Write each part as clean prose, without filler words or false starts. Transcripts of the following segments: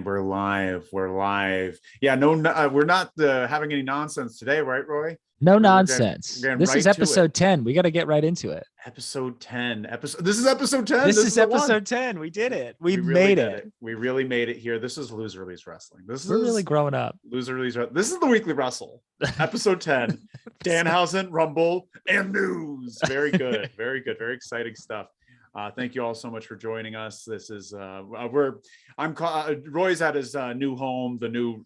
we're live. We're live. Yeah, no, we're not having any nonsense today, right, Roy? No nonsense. We're getting this right is episode 10. We got to get right into it. Episode 10. This is episode 10. This is episode 10. We did it. We really made it. We really made it here. This is Loser Release Wrestling. We're really growing up. Loser Release. This is the Weekly Wrestle, episode 10. Danhausen, Rumble, and news. Very good. Very good. Very exciting stuff. Thank you all so much for joining us. This is Roy's at his new home, the new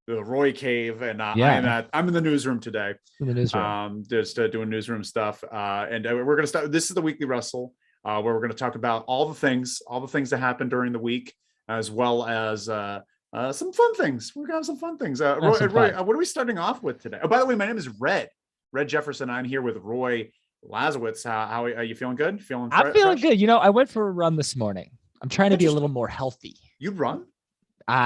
the Roy Cave, and I'm in the newsroom today. In the newsroom, just doing newsroom stuff. And we're gonna start. This is the Weekly Wrestle, where we're gonna talk about all the things that happened during the week, as well as some fun things. We're gonna have some fun things. Roy, what are we starting off with today? Oh, by the way, my name is Red Jefferson. I'm here with Roy Lazowitz. How are you feeling? Good? I'm feeling good. You know, I went for a run this morning. I'm trying to be a little more healthy. You'd run?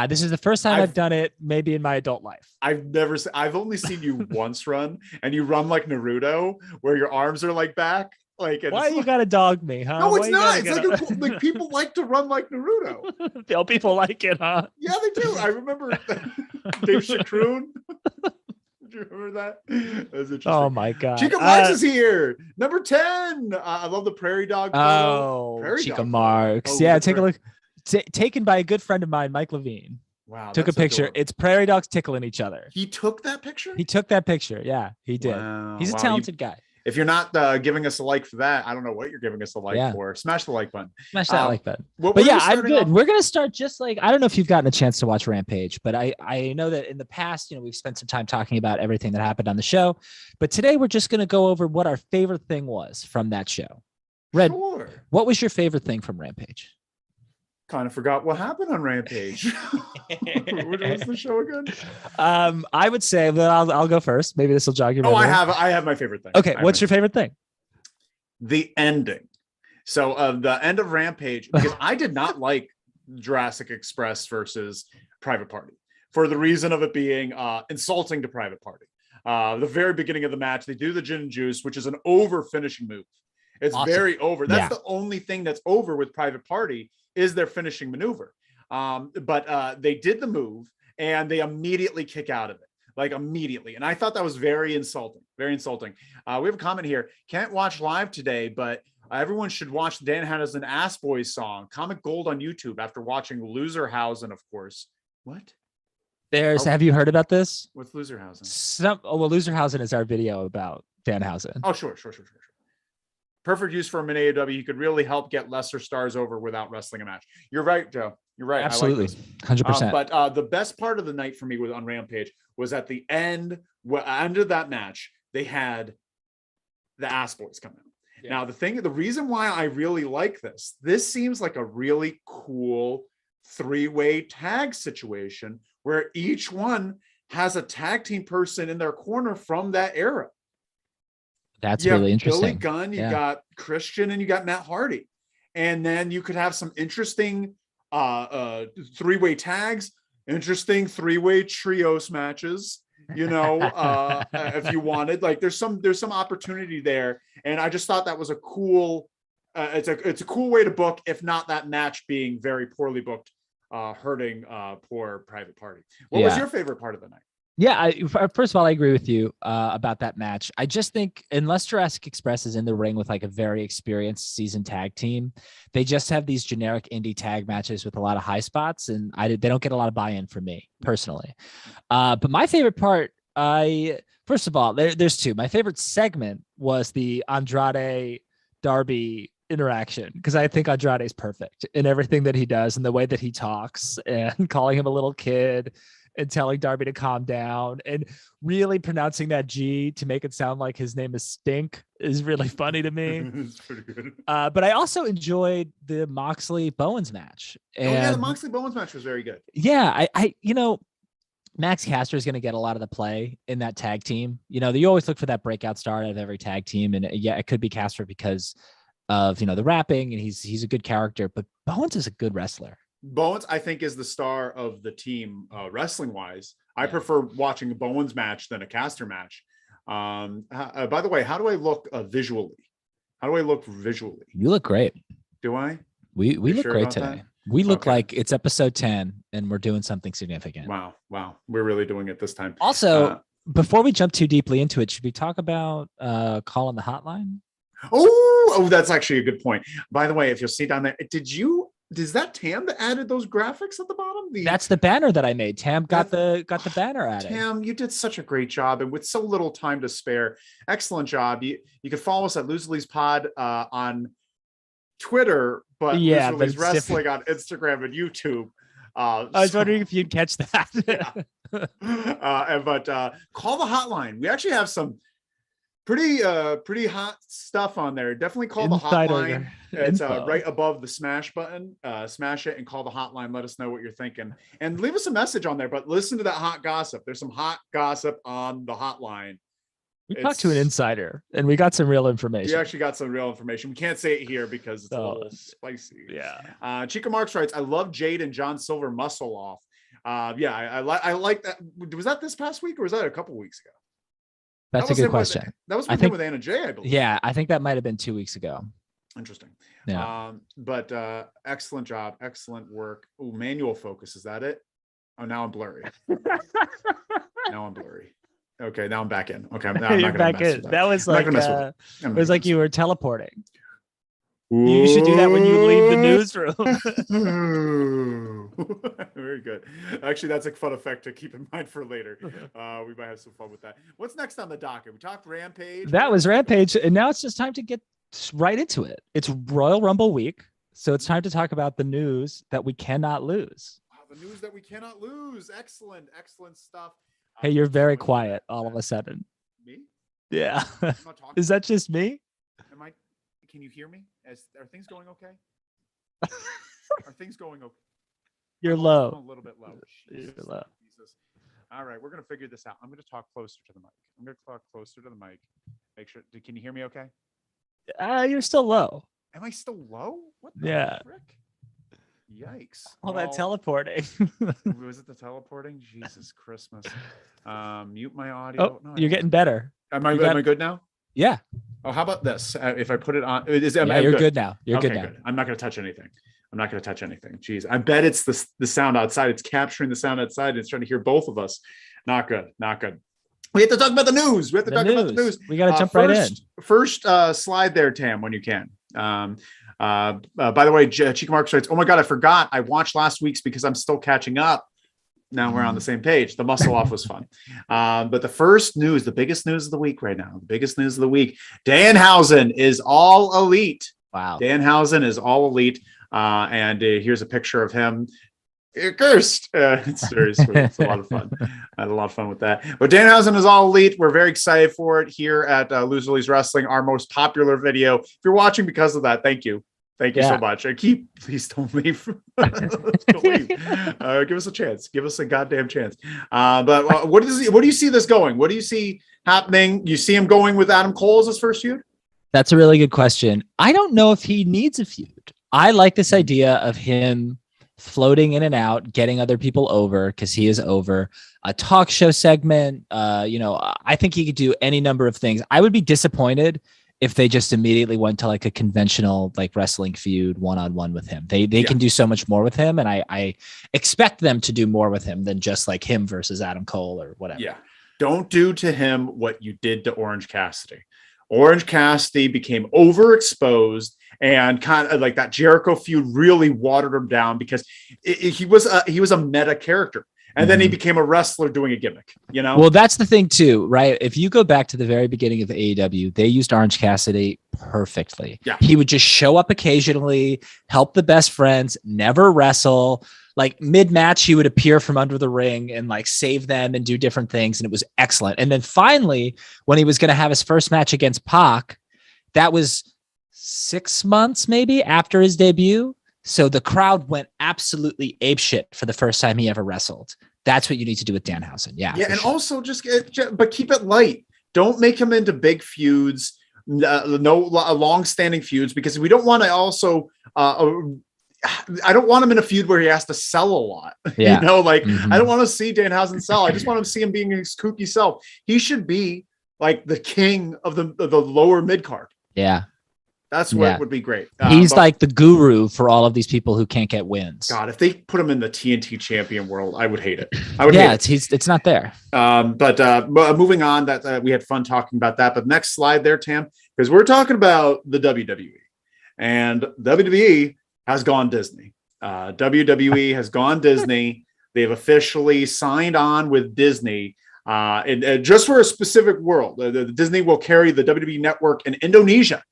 This is the first time I've done it, maybe in my adult life. I've only seen you once run, and you run like Naruto, where your arms are like back. Like, why you gotta dog me, huh? No, it's not. It's like people like to run like Naruto. People like it, huh? Yeah, they do. I remember Dave Chacroon. Do you remember that? That's interesting. Oh my god, Chica Marks is here. Number 10. I love the Prairie Dog. Chica Marks. Take a look. Taken by a good friend of mine, Mike Levine. Wow. Took a picture. Adorable. It's prairie dogs tickling each other. He took that picture? He took that picture. Yeah, he did. Wow. He's a talented guy. If you're not giving us a like for that, I don't know what you're giving us a like for. Smash the like button. Smash that like button. I'm good. We're going to start just like, I don't know if you've gotten a chance to watch Rampage, but I know that in the past, we've spent some time talking about everything that happened on the show. But today we're just going to go over what our favorite thing was from that show. Red, What was your favorite thing from Rampage? Kind of forgot what happened on Rampage. What was the show again? I would say that I'll go first. Maybe this will jog your memory. I have my favorite thing. Okay, what's your favorite thing? The ending. So the end of Rampage, because I did not like Jurassic Express versus Private Party for the reason of it being insulting to Private Party. The very beginning of the match, they do the gin and juice, which is an over finishing move. It's awesome. Very over. That's the only thing that's over with Private Party is their finishing maneuver. But they did the move and they immediately kick out of it, like immediately. And I thought that was very insulting, very insulting. We have a comment here. Can't watch live today, but everyone should watch Danhausen Ass Boys song, Comic Gold on YouTube after watching Loser-Hausen, of course. What? Have you heard about this? What's Loser-Hausen? Loser-Hausen is our video about Danhausen. Oh, sure. Perfect use for him in AEW. He could really help get lesser stars over without wrestling a match. You're right, Joe. You're right. Absolutely. 100%. But the best part of the night for me on Rampage was at the end of that match, they had the Ass Boys come out. Yeah. Now, the reason why I really like this seems like a really cool three-way tag situation where each one has a tag team person in their corner from that era. That's really interesting. Billy Gunn, you got Christian, and you got Matt Hardy. And then you could have some interesting three-way tags, interesting three-way trios matches, if you wanted. Like there's some opportunity there. And I just thought that was a cool, it's a cool way to book, if not that match being very poorly booked, hurting poor Private Party. What was your favorite part of the night? Yeah, first of all, I agree with you about that match. I just think unless Jurassic Express is in the ring with like a very experienced seasoned tag team, they just have these generic indie tag matches with a lot of high spots, and they don't get a lot of buy-in from me personally. But my favorite part, first of all, there's two. My favorite segment was the Andrade Darby interaction, because I think Andrade is perfect in everything that he does and the way that he talks and calling him a little kid and telling Darby to calm down and really pronouncing that G to make it sound like his name is Stink is really funny to me. It's pretty good. But I also enjoyed the Moxley Bowens match. And the Moxley Bowens match was very good. Yeah, Max Caster is going to get a lot of the play in that tag team. You always look for that breakout star out of every tag team, and it could be Caster because of the rapping, and he's a good character. But Bowens is a good wrestler. Bowens, I think, is the star of the team wrestling wise. I prefer watching a Bowens match than a Caster match. By the way, how do I look visually? How do I look visually? You look great. Do I? We look great today. We look like it's episode 10 and we're doing something significant. Wow. We're really doing it this time. Also, before we jump too deeply into it, should we talk about calling the hotline? Oh, that's actually a good point. By the way, if you'll see down there, is that Tam that added those graphics at the bottom? That's the banner that I made. Tam got the banner added. Tam, you did such a great job, and with so little time to spare, excellent job. You can follow us at Loosely's Pod on Twitter, but Loosely's Wrestling on Instagram and YouTube. I was wondering if you'd catch that. But call the hotline. We actually have some pretty hot stuff on there. Definitely call the hotline. It's right above the smash button. Smash it and call the hotline. Let us know what you're thinking and leave us a message on there. But listen to that hot gossip. There's some hot gossip on the hotline. We talked to an insider and we got some real information. We actually got some real information. We can't say it here because it's a little spicy. Yeah. Chica Marks writes, I love Jade and John Silver muscle off. I like that. Was that this past week or was that a couple weeks ago? That's a good question. That was with Anna Jay, I believe. Yeah, I think that might have been 2 weeks ago. Interesting. Yeah. But excellent job. Excellent work. Oh, manual focus. Is that it? Oh, now I'm blurry. Okay, now I'm back in. Okay, now I'm You're not back in. That was like it was like you were teleporting. Ooh. You should do that when you leave the newsroom. Very good. Actually, that's a fun effect to keep in mind for later. We might have some fun with that. What's next on the docket? We talked Rampage. That was Rampage, and now it's just time to get right into it. It's Royal Rumble week, so it's time to talk about the news that we cannot lose. Wow, the news that we cannot lose. Excellent stuff. Hey, you're very quiet all of a sudden. Me? Yeah. Is that just me? Can you hear me? Are things going okay? Are things going okay? You're low. I'm a little bit low. You're low. Jesus. All right, we're gonna figure this out. I'm gonna talk closer to the mic. Make sure. Can you hear me okay? You're still low. Am I still low? What the frick? Yikes. All that teleporting. Was it the teleporting? Jesus Christmas. Mute my audio. Oh, no, you're getting better. Am I good now? Yeah. Oh, how about this? If I put it on, you're good now. You're good now. Good. I'm not going to touch anything. Jeez, I bet it's the sound outside. It's capturing the sound outside. It's trying to hear both of us. Not good. We have to talk about the news. We got to jump right in. First slide there, Tam, when you can. By the way, Chica Marks writes, oh my God, I forgot. I watched last week's because I'm still catching up. Now we're on the same page. The muscle off was fun. But the first news, the biggest news of the week right now, Danhausen is all elite. Wow. Danhausen is all elite. And here's a picture of him. Cursed. It's very sweet. It's a lot of fun. I had a lot of fun with that. But Danhausen is all elite. We're very excited for it here at Loosely's Wrestling, our most popular video. If you're watching because of that, thank you. Thank you so much. Please don't leave. Don't leave. Give us a chance. Give us a goddamn chance. But what do you see this going? What do you see happening? You see him going with Adam Cole as his first feud? That's a really good question. I don't know if he needs a feud. I like this idea of him floating in and out, getting other people over because he is over. A talk show segment. I think he could do any number of things. I would be disappointed if they just immediately went to like a conventional like wrestling feud one-on-one with him. They can do so much more with him, and I expect them to do more with him than just like him versus Adam Cole or whatever. Yeah. Don't do to him what you did to Orange Cassidy. Orange Cassidy became overexposed, and kind of like that Jericho feud really watered him down because he was a meta character. And then he became a wrestler doing a gimmick, Well, that's the thing too, right? If you go back to the very beginning of AEW, they used Orange Cassidy perfectly. Yeah. He would just show up occasionally, help the best friends, never wrestle. Like mid-match, he would appear from under the ring and like save them and do different things. And it was excellent. And then finally, when he was going to have his first match against Pac, that was 6 months maybe after his debut. So the crowd went absolutely apeshit for the first time he ever wrestled. That's what you need to do with Danhausen. Yeah. And also but keep it light. Don't make him into big feuds, no long-standing feuds, because we don't want to also, I don't want him in a feud where he has to sell a lot. Yeah. I don't want to see Danhausen sell. I just want to see him being his kooky self. He should be like the king of the lower mid card. Yeah. That's what would be great. He's like the guru for all of these people who can't get wins. God, if they put him in the TNT champion world, I would hate it. I would hate it. It's not there. But moving on, that we had fun talking about that. But next slide there, Tam, because we're talking about the WWE, and WWE has gone Disney. WWE has gone Disney. They've officially signed on with Disney. And just for a specific world, the Disney will carry the WWE network in Indonesia.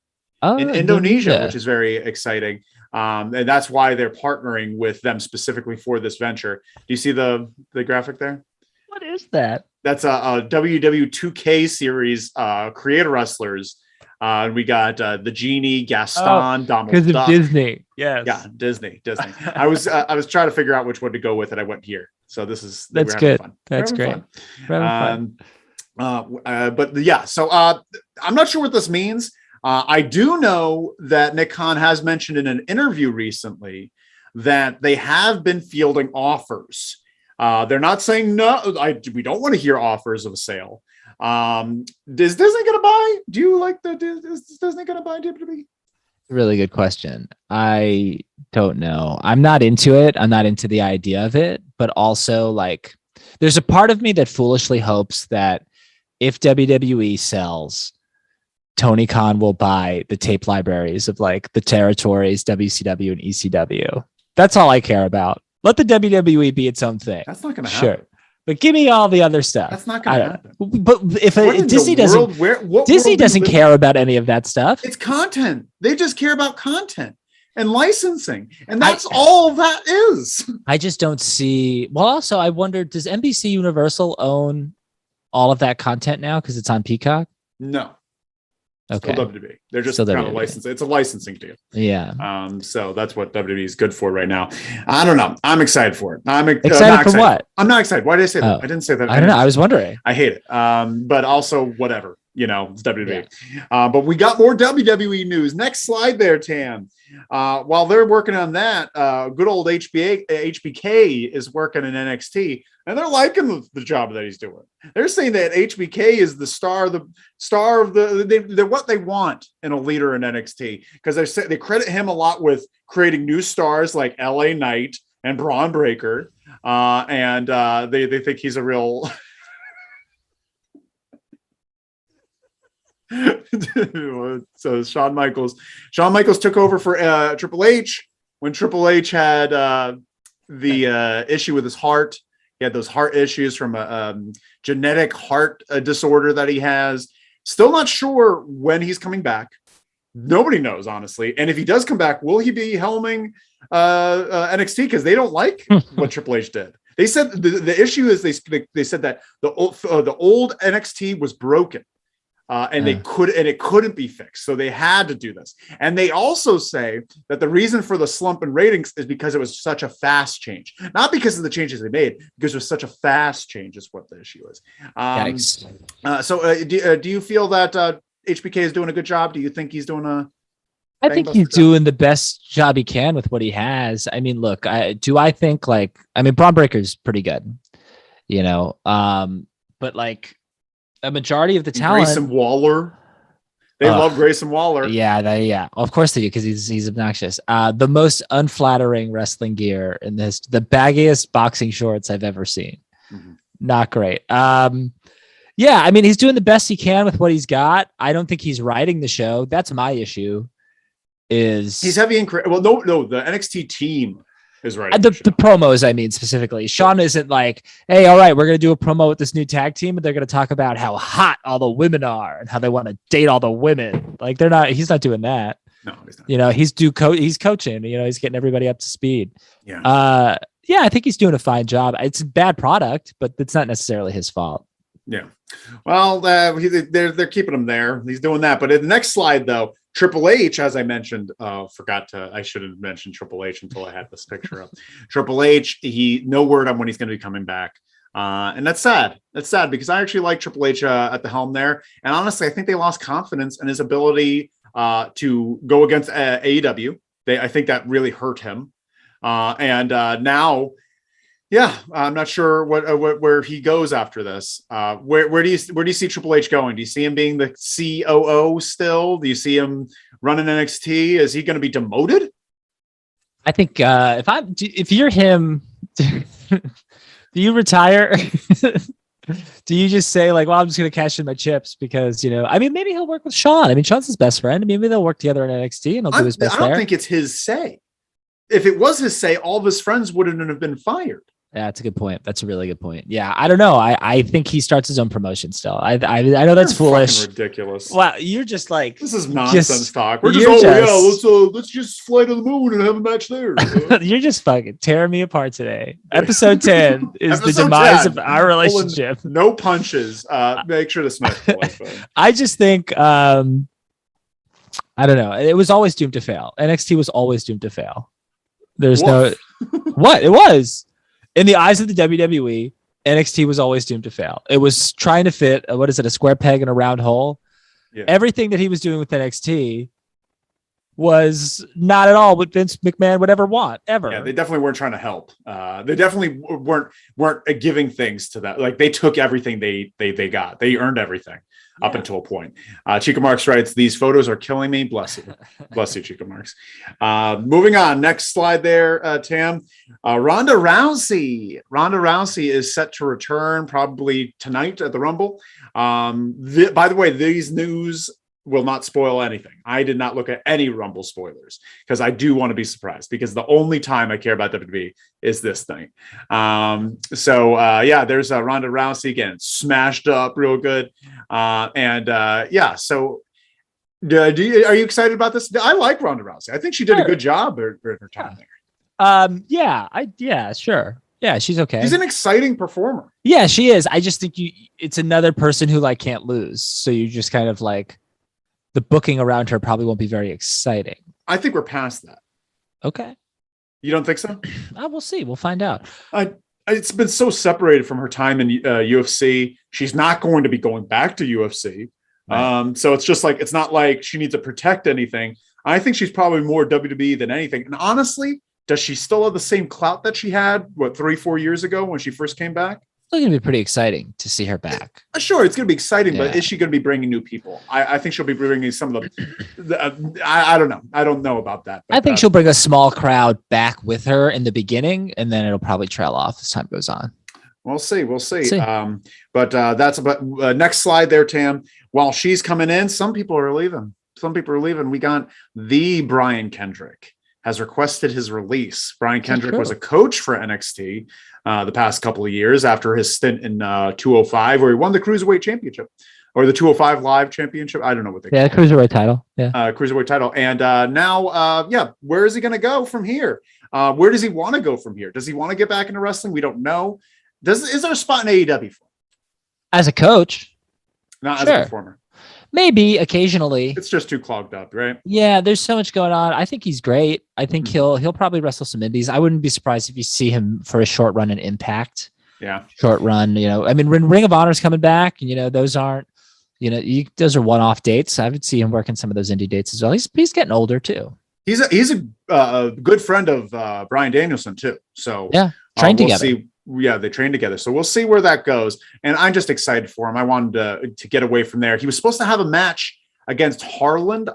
Indonesia, which is very exciting. And that's why they're partnering with them specifically for this venture. Do you see the graphic there? What is that? That's a WW 2K series creator wrestlers. We got the Genie, Gaston, Donald because Duck. of Disney. Yes. Yeah, Disney. I was trying to figure out which one to go with, and I went here. So that's good. Fun. That's great. Fun. But yeah, so I'm not sure what this means. I do know that Nick Khan has mentioned in an interview recently that they have been fielding offers. They're not saying no. We don't want to hear offers of a sale. Is Disney going to buy? Do you like is Disney going to buy WWE? Really good question. I don't know. I'm not into it. I'm not into the idea of it, but also like there's a part of me that foolishly hopes that if WWE sells, Tony Khan will buy the tape libraries of like the territories, WCW and ECW. That's all I care about. Let the WWE be its own thing. That's not going to happen. But give me all the other stuff. That's not going to happen. But if Disney doesn't care about any of that stuff. It's content. They just care about content and licensing. And that's all that is. I just don't see. Well, also, I wonder, does NBC Universal own all of that content now because it's on Peacock? No. Okay. Still WWE. They're just kind of licensing. It's a licensing deal. Yeah. So that's what WWE is good for right now. I don't know. I'm excited for it. I'm excited for what? I'm not excited. Why did I say that? I didn't say that. I don't know. I was wondering. I hate it. But also whatever. It's WWE. Yeah. But we got more WWE news. Next slide there, Tam. While they're working on that, good old HBK is working in NXT, and they're liking the job that he's doing. They're saying that HBK is the star of they're what they want in a leader in NXT, because they credit him a lot with creating new stars like LA Knight and Braun Breaker, and they think he's a real. So Shawn Michaels took over for Triple H when Triple H had the issue with his heart. He had those heart issues from a genetic heart disorder that he has. Still not sure when he's coming back. Nobody knows, honestly. And if he does come back, will he be helming NXT? Because they don't like what Triple H did. They said the issue is they said that the old NXT was broken. And it couldn't be fixed. So they had to do this. And they also say that the reason for the slump in ratings is because it was such a fast change, not because of the changes they made, because it was such a fast change is what the issue is. Do you feel that HBK is doing a good job? Do you think he's doing I think he's doing the best job he can with what he has. I mean, look, I think Braun Breaker's pretty good, but like, a majority of the talent. Grayson Waller. They love Grayson Waller. Yeah. Of course they do, because he's obnoxious. The most unflattering wrestling gear in the baggiest boxing shorts I've ever seen. Mm-hmm. Not great. He's doing the best he can with what he's got. I don't think he's riding the show. That's my issue. He's heavy and no, the NXT team is right. The promos, I mean, specifically. Sean isn't like, hey, all right, we're going to do a promo with this new tag team, and they're going to talk about how hot all the women are and how they want to date all the women. Like, he's not doing that. No, he's not. He's coaching, he's getting everybody up to speed. Yeah. I think he's doing a fine job. It's a bad product, but it's not necessarily his fault. Yeah. Well, they're keeping him there. He's doing that. But in the next slide, though, Triple H, as I mentioned, I should have mentioned Triple H until I had this picture up. Triple H, no word on when he's going to be coming back. And that's sad. That's sad because I actually like Triple H at the helm there. And honestly, I think they lost confidence in his ability to go against AEW. I think that really hurt him. And now Yeah, I'm not sure where he goes after this. Where do you see Triple H going? Do you see him being the COO still? Do you see him running NXT? Is he going to be demoted? I think if you're him, do you retire? Do you just say like, well, I'm just going to cash in my chips because, I mean, maybe he'll work with Sean. I mean, Sean's his best friend. Maybe they'll work together in NXT and he'll do his best there. I don't think it's his say. If it was his say, all of his friends wouldn't have been fired. Yeah, that's a good point. That's a really good point. Yeah, I don't know. I think he starts his own promotion still. I know that's foolish. Ridiculous. Wow, you're just like, this is nonsense talk. We're let's just fly to the moon and have a match there. You're just fucking tearing me apart today. Episode 10 is the demise of our relationship. No punches. Make sure to smash the like button. I just think I don't know. It was always doomed to fail. NXT was always doomed to fail. There's what it was. In the eyes of the WWE, NXT was always doomed to fail. It was trying to fit, a square peg in a round hole. Yeah. Everything that he was doing with NXT was not at all what Vince McMahon would ever want, ever. Yeah, they definitely weren't trying to help. They definitely weren't giving things to that. Like they took everything they got. They earned everything up until a point. Chica Marks writes, "These photos are killing me." Bless you. Bless you, Chica Marks. Moving on. Next slide there, Tam. Ronda Rousey. Ronda Rousey is set to return probably tonight at the Rumble. By the way, these news will not spoil anything. I did not look at any Rumble spoilers because I do want to be surprised, because the only time I care about WWE is this thing. There's Ronda Rousey again, smashed up real good. So are you excited about this? I like Ronda Rousey. I think she did a good job at her time there. Sure. Yeah, she's okay. She's an exciting performer. Yeah, she is. I just think it's another person who like can't lose. So you just kind of like, the booking around her probably won't be very exciting. I think we're past that. Okay. You don't think so? We'll see. We'll find out. It's been so separated from her time in UFC. She's not going to be going back to UFC. Right. So it's just like, it's not like she needs to protect anything. I think she's probably more WWE than anything. And honestly, does she still have the same clout that she had, 3-4 years ago when she first came back? It's going to be pretty exciting to see her back. Sure, it's going to be exciting, but is she going to be bringing new people? I think she'll be bringing some of I don't know. I don't know about that. I think she'll bring a small crowd back with her in the beginning, and then it'll probably trail off as time goes on. We'll see. That's about next slide there, Tam. While she's coming in, some people are leaving. We got the Brian Kendrick has requested his release. Brian Kendrick was a coach for NXT the past couple of years after his stint in 205, where he won the Cruiserweight Championship or the 205 Live Championship. I don't know what they call it. Cruiserweight title. Yeah, Cruiserweight title. And now, where is he going to go from here? Where does he want to go from here? Does he want to get back into wrestling? We don't know. Is there a spot in AEW for him? As a coach? Not as a performer. Maybe occasionally. It's just too clogged up, right? Yeah, there's so much going on. I think he's great. I think he'll probably wrestle some indies. I wouldn't be surprised if you see him for a short run in Impact. Yeah. Short run, I mean, when Ring of Honor's coming back, those aren't, those are one-off dates. I would see him working some of those indie dates as well. He's getting older too. He's a good friend of Bryan Danielson too. So yeah, trained together. They trained together. So we'll see where that goes. And I'm just excited for him. I wanted to get away from there. He was supposed to have a match against Holland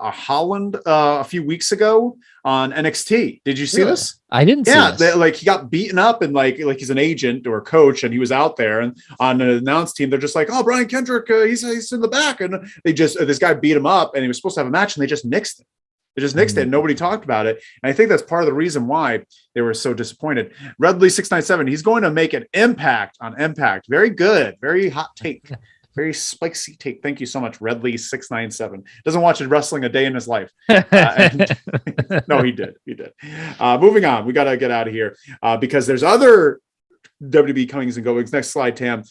a few weeks ago on NXT. Did you see this? I didn't see this. He got beaten up and like he's an agent or a coach and he was out there, and on the announce team, they're just like, "Oh, Brian Kendrick, he's in the back." And this guy beat him up and he was supposed to have a match and they just nixed it. They just nixed it. Nobody talked about it. And I think that's part of the reason why they were so disappointed. Redley697, he's going to make an impact on Impact. Very good. Very hot take. Very spicy take. Thank you so much, Redley697. Doesn't watch wrestling a day in his life. No, he did. Moving on. We got to get out of here because there's other WWE comings and goings. Next slide, Tam.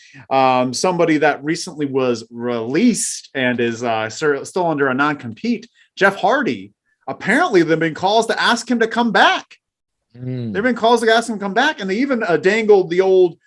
Somebody that recently was released and is still under a non-compete, Jeff Hardy. Apparently, there have been calls to ask him to come back. There have been calls to ask him to come back, and they even dangled the old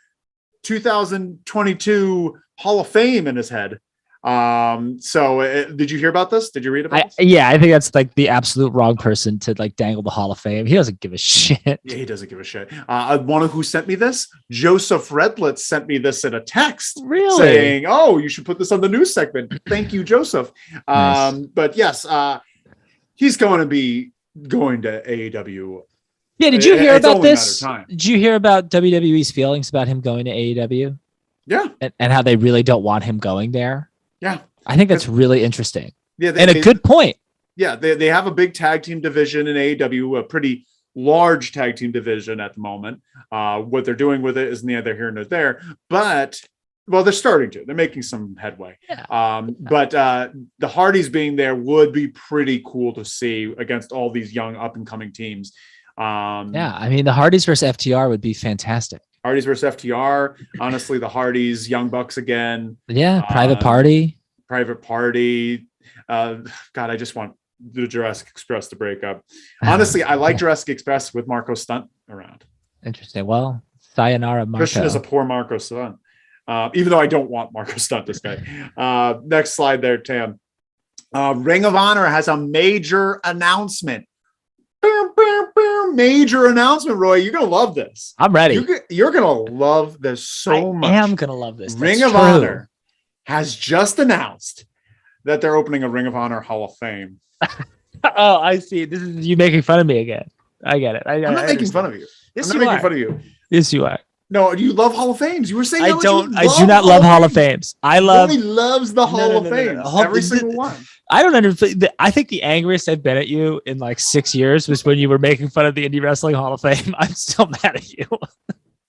2022 Hall of Fame in his head. Did you hear about this? Did you read about this? Yeah, I think that's like the absolute wrong person to like dangle the Hall of Fame. He doesn't give a shit. Yeah, he doesn't give a shit. One of who sent me this? Joseph Redlitz sent me this in a text, Really? saying, "Oh, you should put this on the news segment." Thank you, Joseph. Nice. But yes, he's going to be going to AEW. Yeah, did you hear about this? Time. Did you hear about WWE's feelings about him going to AEW? Yeah, and how they really don't want him going there? Yeah, I think that's really interesting. Yeah, a good point. Yeah, they have a big tag team division in AEW, a pretty large tag team division at the moment. What they're doing with it is neither here nor there, but well, they're starting to. They're making some headway. Yeah. But the Hardys being there would be pretty cool to see against all these young up and coming teams. Yeah, I mean the Hardys versus FTR would be fantastic. Hardys versus FTR. Honestly, the Hardys, Young Bucks again. Yeah, Private Party. God, I just want the Jurassic Express to break up. Honestly, I like Jurassic Express with Marco Stunt around. Interesting. Well, sayonara, Marco. Christian is a poor Marco Stunt. Even though I don't want Marco Stunt to stay. Next slide there, Tam. Ring of Honor has a major announcement. Major announcement, Roy. You're gonna love this. I'm ready. You're gonna love this so much. I am gonna love this. Ring of Honor has just announced that they're opening a Ring of Honor Hall of Fame. Oh, I see. This is you making fun of me again. I get it. I'm not making fun of you. Yes, I'm not making fun of you. Yes, you are. No, you love Hall of Fames. You were saying I do not love Hall of Fames. I love. He loves the Hall of Fames. Every single one. I don't understand. I think the angriest I've been at you in like 6 years was when you were making fun of the Indie Wrestling Hall of Fame. I'm still mad at you.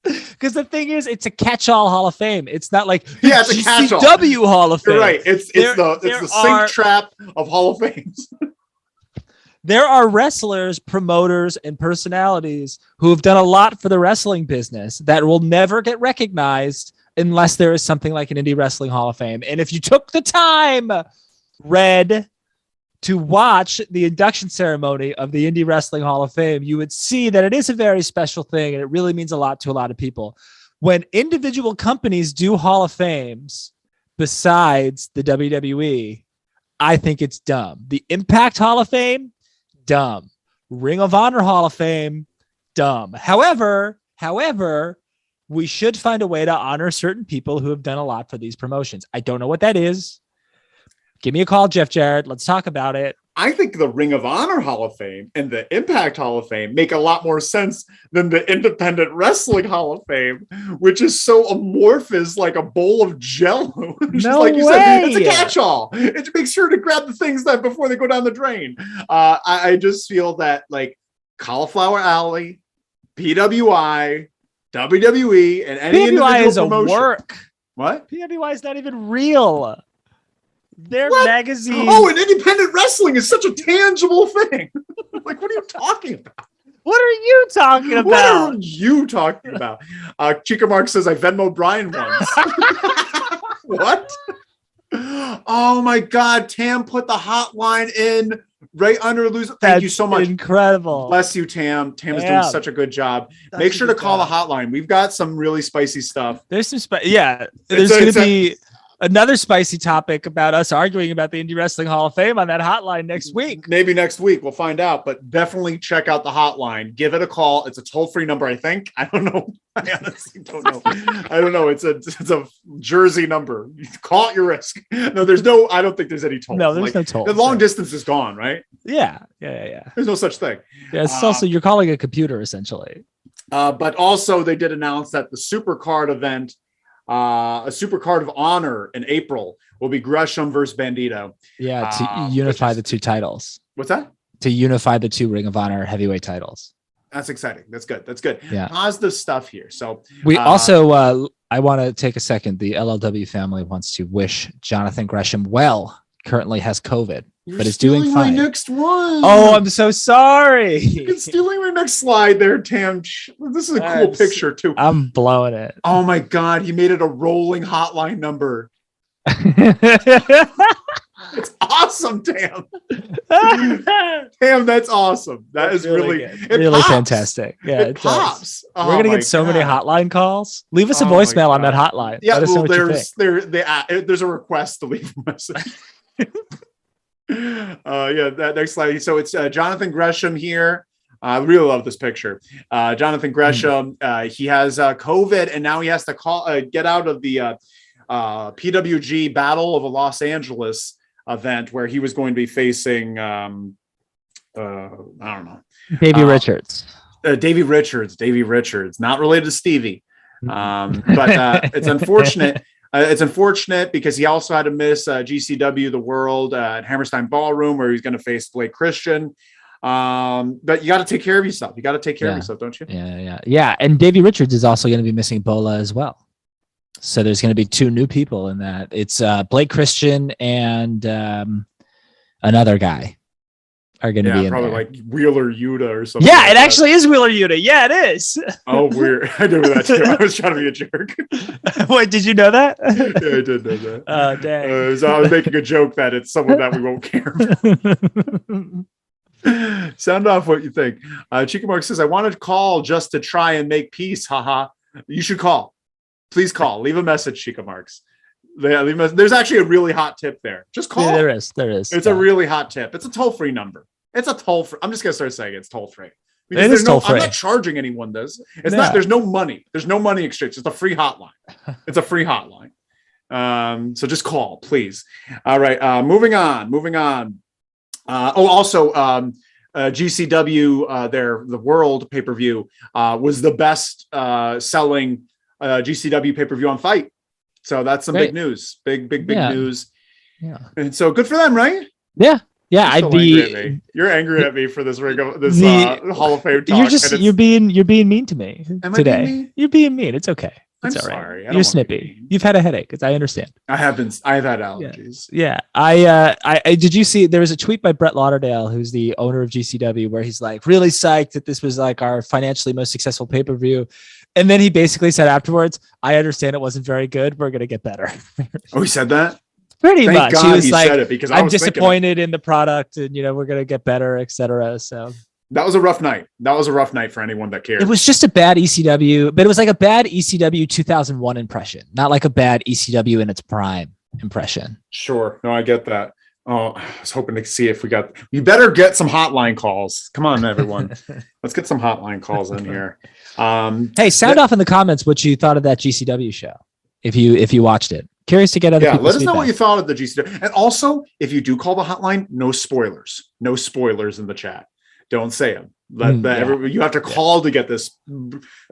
Because the thing is, it's a catch-all Hall of Fame. It's not like it's a catch-all GCW Hall of Fame. You're right. It's the sink trap of Hall of Fames. There are wrestlers, promoters, and personalities who have done a lot for the wrestling business that will never get recognized unless there is something like an Indie Wrestling Hall of Fame. And if you took the time, Red, to watch the induction ceremony of the Indie Wrestling Hall of Fame, you would see that it is a very special thing and it really means a lot to a lot of people. When individual companies do Hall of Fames besides the WWE, I think it's dumb. The Impact Hall of Fame, dumb. Ring of Honor Hall of Fame, dumb. However, we should find a way to honor certain people who have done a lot for these promotions. I don't know what that is. Give me a call, Jeff Jarrett. Let's talk about it. I think the Ring of Honor Hall of Fame and the Impact Hall of Fame make a lot more sense than the Independent Wrestling Hall of Fame, which is so amorphous, like a bowl of Jell-O. No like you way. said, it's a catch-all. It makes sure to grab the things that before they go down the drain. I just feel that like Cauliflower Alley, PWI, WWE, and any PWI is a promotion. work. What? PWI is not even real. Their magazine. Oh, and independent wrestling is such a tangible thing. Like, what are you talking about? What are you talking about? What are you talking about? Chica Mark says I Venmo Brian once. What? Oh my God! Tam put the hotline in right under loser. Thank you so much. Incredible. Bless you, Tam. Tam is doing such a good job. Make sure to call the hotline. We've got some really spicy stuff. There's some there's going to be another spicy topic about us arguing about the Indie Wrestling Hall of Fame on that hotline next week. Maybe next week. We'll find out, but definitely check out the hotline. Give it a call. It's a toll-free number, I think. I don't know. I honestly don't know. I don't know. It's a Jersey number. You call at your risk. No, I don't think there's any toll. No, there's no toll. The long distance is gone, right? Yeah. There's no such thing. Yeah, it's also, you're calling a computer, essentially. But also they did announce that the Supercard event, a Supercard of Honor in April will be Gresham versus Bandito. Yeah, to unify the two titles. What's that? To unify the two Ring of Honor heavyweight titles. That's exciting. That's good. Yeah. Positive stuff here. So we also, I want to take a second. The LLW family wants to wish Jonathan Gresham well. Currently has COVID, but is doing fine. My next one. Oh, I'm so sorry. You're stealing my next slide there, Tam. This is a cool picture too. I'm blowing it. Oh my God, he made it a rolling hotline number. It's awesome, damn. Damn, that's awesome. That's really fantastic. Yeah, it pops. We're gonna get so many hotline calls. Leave us a voicemail on that hotline. Yeah, well, there's a request to leave a message. That next slide. So it's Jonathan Gresham here. I really love this picture. Jonathan Gresham. He has COVID, and now he has to get out of the PWG Battle of Los Angeles event where he was going to be facing I don't know, Davey Richards, not related to Stevie, but it's unfortunate. It's unfortunate because he also had to miss GCW The World at Hammerstein Ballroom where he's going to face Blake Christian. But you got to take care of yourself. You got to take care of yourself, don't you? Yeah. And Davey Richards is also going to be missing Bola as well. So there's going to be 2 new people in that. It's Blake Christian and another guy are going to be in probably there. Like Wheeler Yuta or something. Yeah, like it actually is Wheeler Yuta. Yeah, it is. Oh, weird. I knew that too. I was trying to be a jerk. Wait, did you know that? Yeah, I did know that. Oh, dang. So I was making a joke that it's someone that we won't care about. Sound off what you think. Chica Mark says, I wanted to call just to try and make peace. Haha. You should call. Please call. Leave a message, Chica Marks. There's actually a really hot tip there. Just call. Yeah, there is. It's a really hot tip. It's a toll-free number. It's a toll-free. I'm just going to start saying it's toll-free. It is toll-free. I'm not charging anyone this. It's not. There's no money. There's no money exchange. It's a free hotline. It's a free hotline. So just call, please. All right. Moving on. Also, GCW, the World pay-per-view was the best selling GCW pay-per-view on Fight. So that's some big news. Big news. Yeah. And so good for them, right? Yeah. You're angry at me for this Hall of Fame talk. You're being mean to me today. I being mean? You're being mean. It's okay. It's I'm all right. sorry. You're snippy. You've had a headache. I understand. I've had allergies. Yeah. I did you see there was a tweet by Brett Lauderdale, who's the owner of GCW, where he's like really psyched that this was like our financially most successful pay-per-view. And then he basically said afterwards, I understand it wasn't very good. We're going to get better. Oh, he said that? Pretty much. God he was like, said it because I'm disappointed in the product and, we're going to get better, etc. So that was a rough night. That was a rough night for anyone that cared. It was just a bad ECW, but it was like a bad ECW 2001 impression, not like a bad ECW in its prime impression. Sure. No, I get that. Oh, I was hoping to see if we better get some hotline calls. Come on, everyone. Let's get some hotline calls in here. Hey, sound off in the comments what you thought of that GCW show. If you watched it. Curious to get other people's let us feedback. know what you thought of the GCW. And also, if you do call the hotline, no spoilers. No spoilers in the chat. Don't say them. You have to call to get this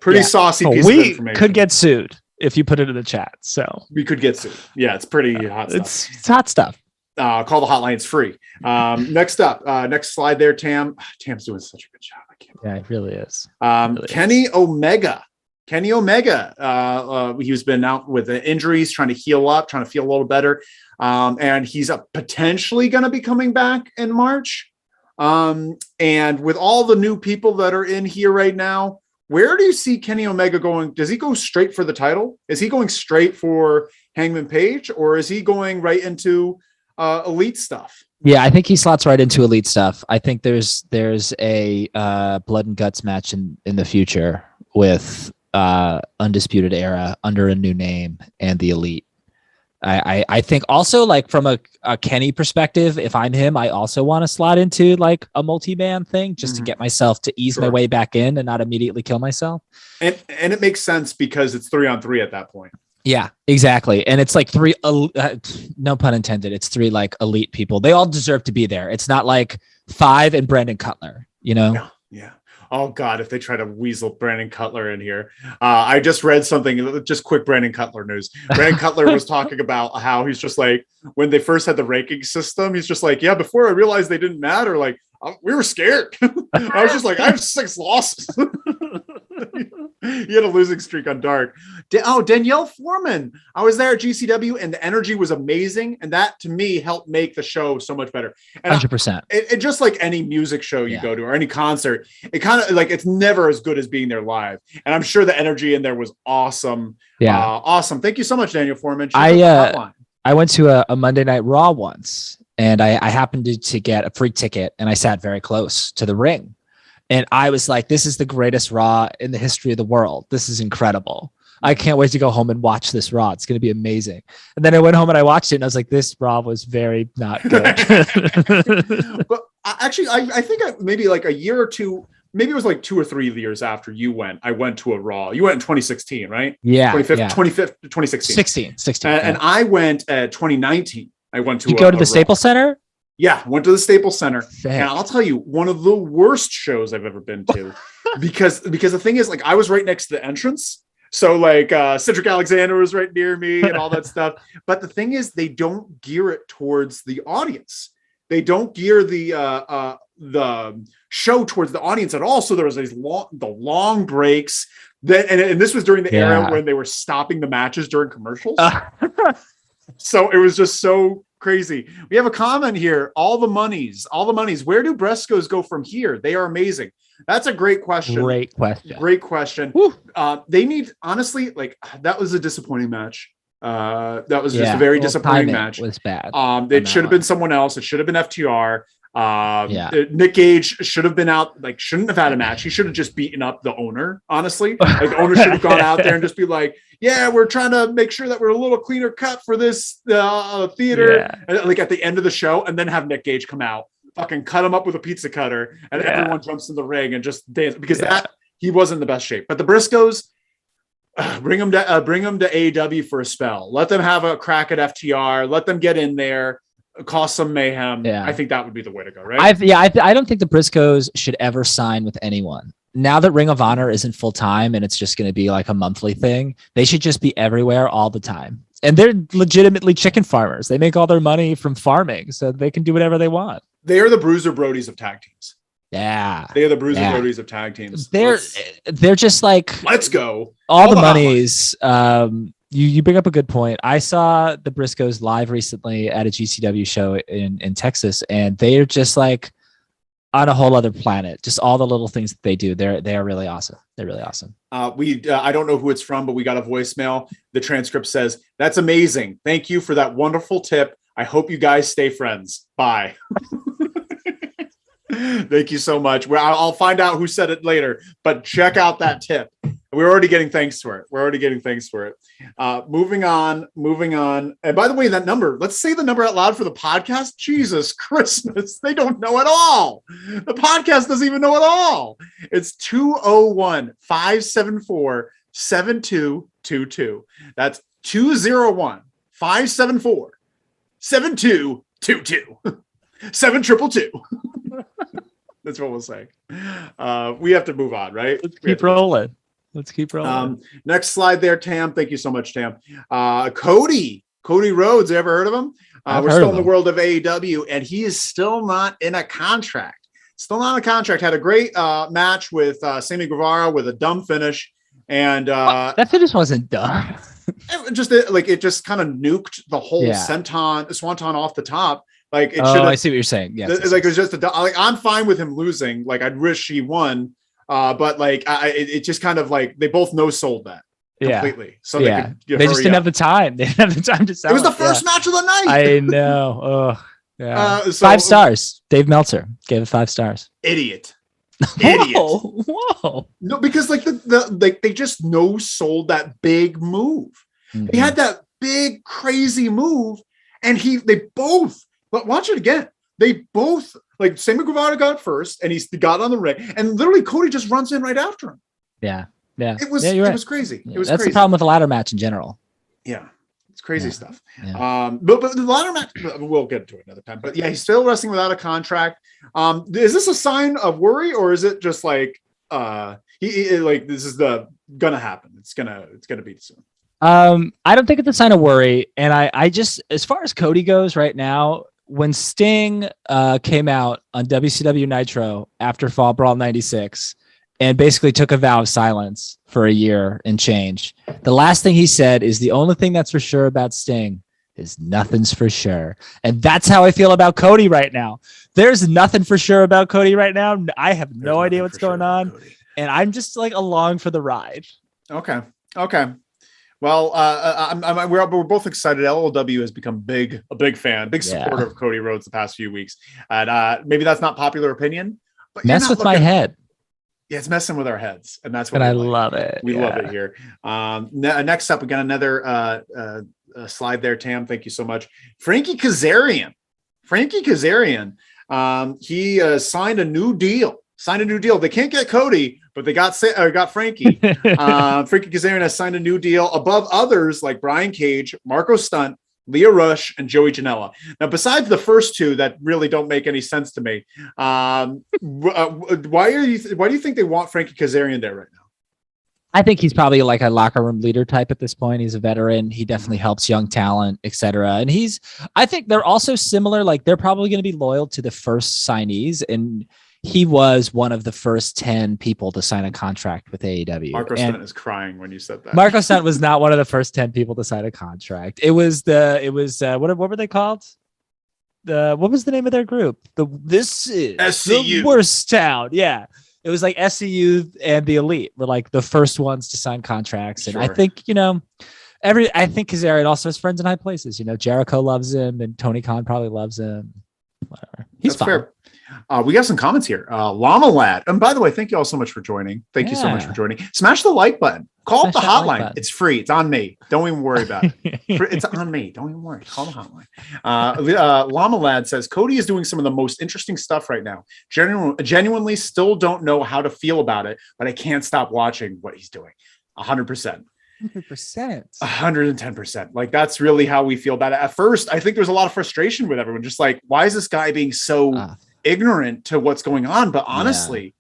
pretty saucy piece of information. We could get sued if you put it in the chat. So we could get sued. Yeah, it's pretty hot stuff. It's hot stuff. Call the hotline. It's free. Next up, next slide there, Tam. Tam's doing such a good job. I can't believe it. It really is. Kenny Omega. He's been out with injuries, trying to heal up, trying to feel a little better. And he's potentially going to be coming back in March. And with all the new people that are in here right now, where do you see Kenny Omega going? Does he go straight for the title? Is he going straight for Hangman Page, or is he going right into Elite stuff? Yeah, I think he slots right into Elite stuff. I think there's a blood and guts match in the future with Undisputed Era under a new name and the Elite. I think also, like, from a Kenny perspective, if I'm him, I also want to slot into like a multi-man thing just to get myself to ease my way back in and not immediately kill myself. And it makes sense because it's 3-on-3 at that point. Yeah, exactly. And it's like 3, no pun intended. It's 3 like elite people. They all deserve to be there. It's not like 5 and Brandon Cutler, Yeah. Oh God, if they try to weasel Brandon Cutler in here. I just read something, just quick Brandon Cutler news. Brandon Cutler was talking about how he's just like, when they first had the ranking system, he's just like, yeah, before I realized they didn't matter, like we were scared. I was just like, I have 6 losses. He had a losing streak on Dark. Danielle Foreman. I was there at GCW and the energy was amazing. And that to me helped make the show so much better. And 100%. It just like any music show you go to or any concert, it kind of like, it's never as good as being there live. And I'm sure the energy in there was awesome. Yeah. Awesome. Thank you so much, Daniel Foreman. I went to a Monday Night Raw once and I happened to get a free ticket, and I sat very close to the ring. And I was like, this is the greatest Raw in the history of the world. This is incredible. I can't wait to go home and watch this Raw. It's going to be amazing. And then I went home and I watched it, and I was like, this Raw was very not good. But actually, I think maybe like a year or two, maybe it was like 2 or 3 years after you went, I went to a Raw. You went in 2016, right? Yeah. 2016. 16. And I went 2019. I went to you go to the Staples Center? Yeah, went to the Staples Center. Sick. And I'll tell you, one of the worst shows I've ever been to. because the thing is, like, I was right next to the entrance. So like Cedric Alexander was right near me and all that stuff. But the thing is, they don't gear it towards the audience. They don't gear the show towards the audience at all. So there was these long breaks. And this was during the era when they were stopping the matches during commercials. So it was just so crazy. We have a comment here. All the monies. Where do Briscoes go from here? They are amazing. That's a great question. Great question. They need, honestly, like, that was a disappointing match. That was just a very disappointing match. It was bad. It should have been someone else. It should have been FTR. Nick Gage should have been out, like, shouldn't have had a match. He should have just beaten up the owner, honestly. Like, the owner should have gone out there and just be like, yeah, we're trying to make sure that we're a little cleaner cut for this theater. And, like, at the end of the show, and then have Nick Gage come out, fucking cut him up with a pizza cutter, and everyone jumps in the ring and just dance, because he wasn't in the best shape. But the Briscoes, bring them to AEW for a spell. Let them have a crack at FTR. Let them get in there, cause some mayhem. I think that would be the way to go, right? I don't think the Briscoes should ever sign with anyone. Now that Ring of Honor isn't full time and it's just going to be like a monthly thing, they should just be everywhere all the time. And they're legitimately chicken farmers. They make all their money from farming, so they can do whatever they want. They are the Bruiser Brodies of tag teams. Yeah. They are the Bruiser Brodies of tag teams. They're just like, let's go. All the monies. You bring up a good point. I saw the Briscoes live recently at a GCW show in Texas, and they're just like on a whole other planet. Just all the little things that they do. They are really awesome. They're really awesome. I don't know who it's from, but we got a voicemail. The transcript says, "That's amazing. Thank you for that wonderful tip. I hope you guys stay friends. Bye." Thank you so much. Well, I'll find out who said it later, but check out that tip. We're already getting thanks for it. Moving on. And by the way, that number, let's say the number out loud for the podcast. Jesus Christmas. They don't know at all. The podcast doesn't even know at all. It's 201-574-7222. That's 201-574-7222. 7222. That's what we'll say. We have to move on, right? Let's keep rolling. Next slide there, Tam. Thank you so much, Tam. Cody Rhodes. You ever heard of him? We're still in the world of AEW, and he is still not in a contract. Had a great match with Sammy Guevara with a dumb finish, and that finish wasn't dumb. it just kind of nuked the whole swanton off the top. Like, I see what you're saying. Yeah, it was just I'm fine with him losing. Like, I'd wish he won, but like it just kind of like they both no-sold that completely. So they just didn't have the time. They didn't have the time to sell. It was the first match of the night. I know. Oh, yeah. 5 stars. Dave Meltzer gave it 5 stars. Idiot. Whoa. No, because like they just no-sold that big move. Mm-hmm. They had that big crazy move, and they both. But watch it again. They both, like, Sammy Guevara got first, and he got on the ring, and literally Cody just runs in right after him. Yeah. It was crazy. Yeah, that's the problem with the ladder match in general. Yeah, it's crazy stuff. Yeah. But the ladder match, we'll get into it another time. But yeah, he's still wrestling without a contract. Is this a sign of worry, or is it just like this is gonna happen? It's gonna be soon. I don't think it's a sign of worry, and I just, as far as Cody goes right now. When Sting came out on WCW Nitro after Fall Brawl 96 and basically took a vow of silence for a year and change, the last thing he said is the only thing that's for sure about Sting is nothing's for sure. And that's how I feel about Cody right now. There's nothing for sure about Cody right now. I have no idea what's going on. And I'm just like along for the ride. Okay. Well, we're both excited. LLW has become a big fan, big supporter of Cody Rhodes the past few weeks. And maybe that's not popular opinion, but mess with my head. Yeah, it's messing with our heads, and that's what I love it. We love it here. Next up, we got another slide there, Tam. Thank you so much, Frankie Kazarian. He signed a new deal. They can't get Cody, but they got Frankie. Frankie Kazarian has signed a new deal above others like Brian Cage, Marco Stunt, Leah Rush, and Joey Janela. Now, besides the first two that really don't make any sense to me, why do you think they want Frankie Kazarian there right now? I think he's probably like a locker room leader type at this point. He's a veteran. He definitely helps young talent, etc. And I think they're also similar. Like they're probably going to be loyal to the first signees, and he was one of the first 10 people to sign a contract with AEW. Marco Stunt is crying when you said that. Marco Stunt was not one of the first 10 people to sign a contract. It was what were they called? What was the name of their group? This is SCU. The worst town. Yeah. It was like SCU and the Elite were like the first ones to sign contracts. And I think, I think Kazarian also has friends in high places. Jericho loves him and Tony Khan probably loves him. Whatever. He's fine. Fair. We got some comments here. Llama Lad. And by the way, thank you all so much for joining. Thank you so much for joining. Smash the like button. Call up the hotline. It's free. It's on me. Don't even worry about it. It's on me. Don't even worry. Call the hotline. Llama Lad says, Cody is doing some of the most interesting stuff right now. Genuinely still don't know how to feel about it, but I can't stop watching what he's doing. 100%. 110%. Like that's really how we feel about it. At first, I think there's a lot of frustration with everyone. Just like, why is this guy being so ignorant to what's going on? But honestly,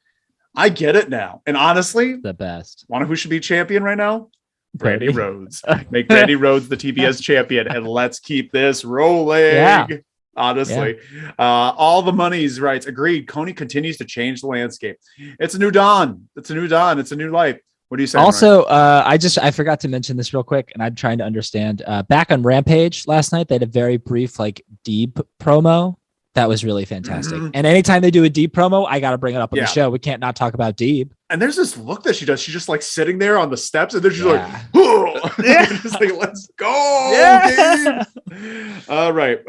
I get it now. And honestly, the best. Want to who should be champion right now? Brandy Rhodes. Make Brandy Rhodes the TBS champion, and let's keep this rolling. Yeah. Honestly, all the money's rights. Agreed. Coney continues to change the landscape. It's a new dawn. It's a new life. What do you say? Also, I forgot to mention this real quick, and I'm trying to understand. Back on Rampage last night, they had a very brief Deeb promo that was really fantastic. Mm-hmm. And anytime they do a Deeb promo, I got to bring it up on the show. We can't not talk about Deeb. And there's this look that she does. She's just like sitting there on the steps, and then she's like, just like, let's go. Deeb. All right.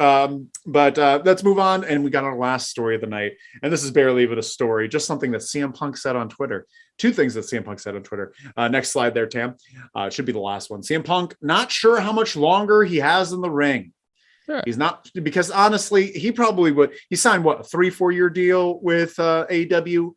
But let's move on. And we got our last story of the night. And this is barely even a story, just something that CM Punk said on Twitter. Two things that CM Punk said on Twitter. Next slide there, Tam. It should be the last one. CM Punk, not sure how much longer he has in the ring. Sure. He's not, because honestly, he probably would. He signed a 3-4 year deal with AEW.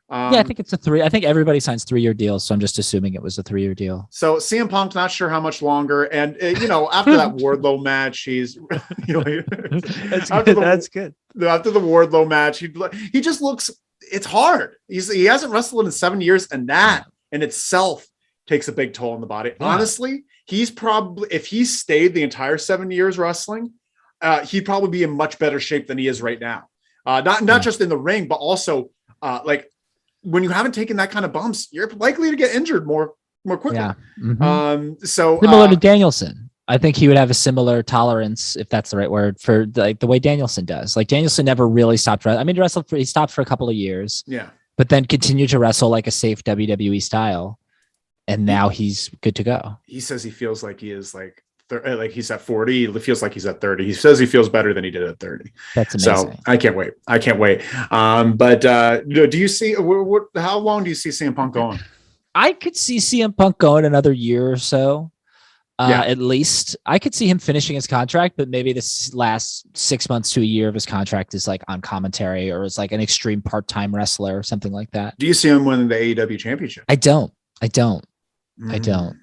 I think it's a 3. I think everybody signs 3-year deals, so I'm just assuming it was a 3-year deal. So CM Punk, not sure how much longer, and after that Wardlow match, he's that's good. After the Wardlow match, he just looks. It's hard. He hasn't wrestled in 7 years, and that in itself takes a big toll on the body. Yeah. Honestly, he's probably, if he stayed the entire 7 years wrestling, he'd probably be in much better shape than he is right now. Not just in the ring, but also when you haven't taken that kind of bumps, you're likely to get injured more quickly. Yeah. Mm-hmm. So similar to Danielson. I think he would have a similar tolerance, if that's the right word, for the way Danielson does. Like Danielson never really stopped. He stopped for a couple of years. Yeah. But then continued to wrestle like a safe WWE style. And now he's good to go. He says he feels like he is like he's at 40. He feels like he's at 30. He says he feels better than he did at 30. That's amazing. So I can't wait. But do you see, how long do you see CM Punk going? I could see CM Punk going another year or so. At least I could see him finishing his contract, but maybe this last 6 months to a year of his contract is like on commentary or is like an extreme part-time wrestler or something like that. Do you see him winning the AEW championship? I don't. I don't. I don't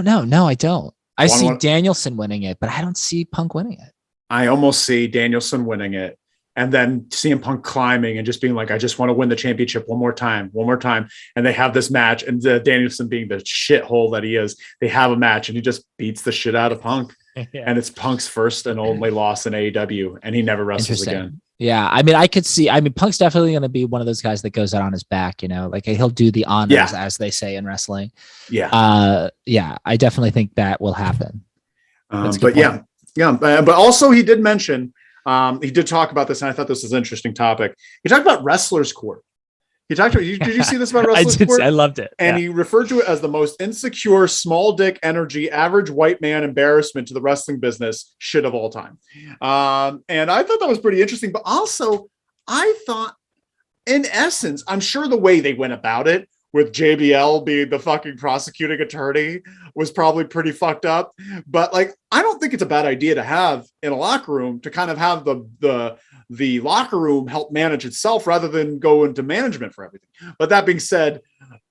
know. No, I don't. I see Danielson winning it, but I don't see Punk winning it. I almost see Danielson winning it. And then CM Punk climbing and just being like, I just want to win the championship one more time. And they have this match, and Danielson being the shithole that he is, they have a match and he just beats the shit out of Punk. Yeah. And it's Punk's first and only loss in AEW, and he never wrestles again. Yeah. I could see, Punk's definitely going to be one of those guys that goes out on his back, like he'll do the honors, as they say in wrestling. Yeah. I definitely think that will happen. But also he did mention, he did talk about this, and I thought this was an interesting topic. He talked about Wrestlers Court. He talked about. Did you see this about I Wrestle Report? I loved it. And he referred to it as the most insecure, small dick energy, average white man embarrassment to the wrestling business shit of all time. And I thought that was pretty interesting. But also, I thought, in essence, I'm sure the way they went about it, with JBL being the fucking prosecuting attorney, was probably pretty fucked up. But like, I don't think it's a bad idea to have in a locker room to kind of have the locker room help manage itself rather than go into management for everything. But that being said,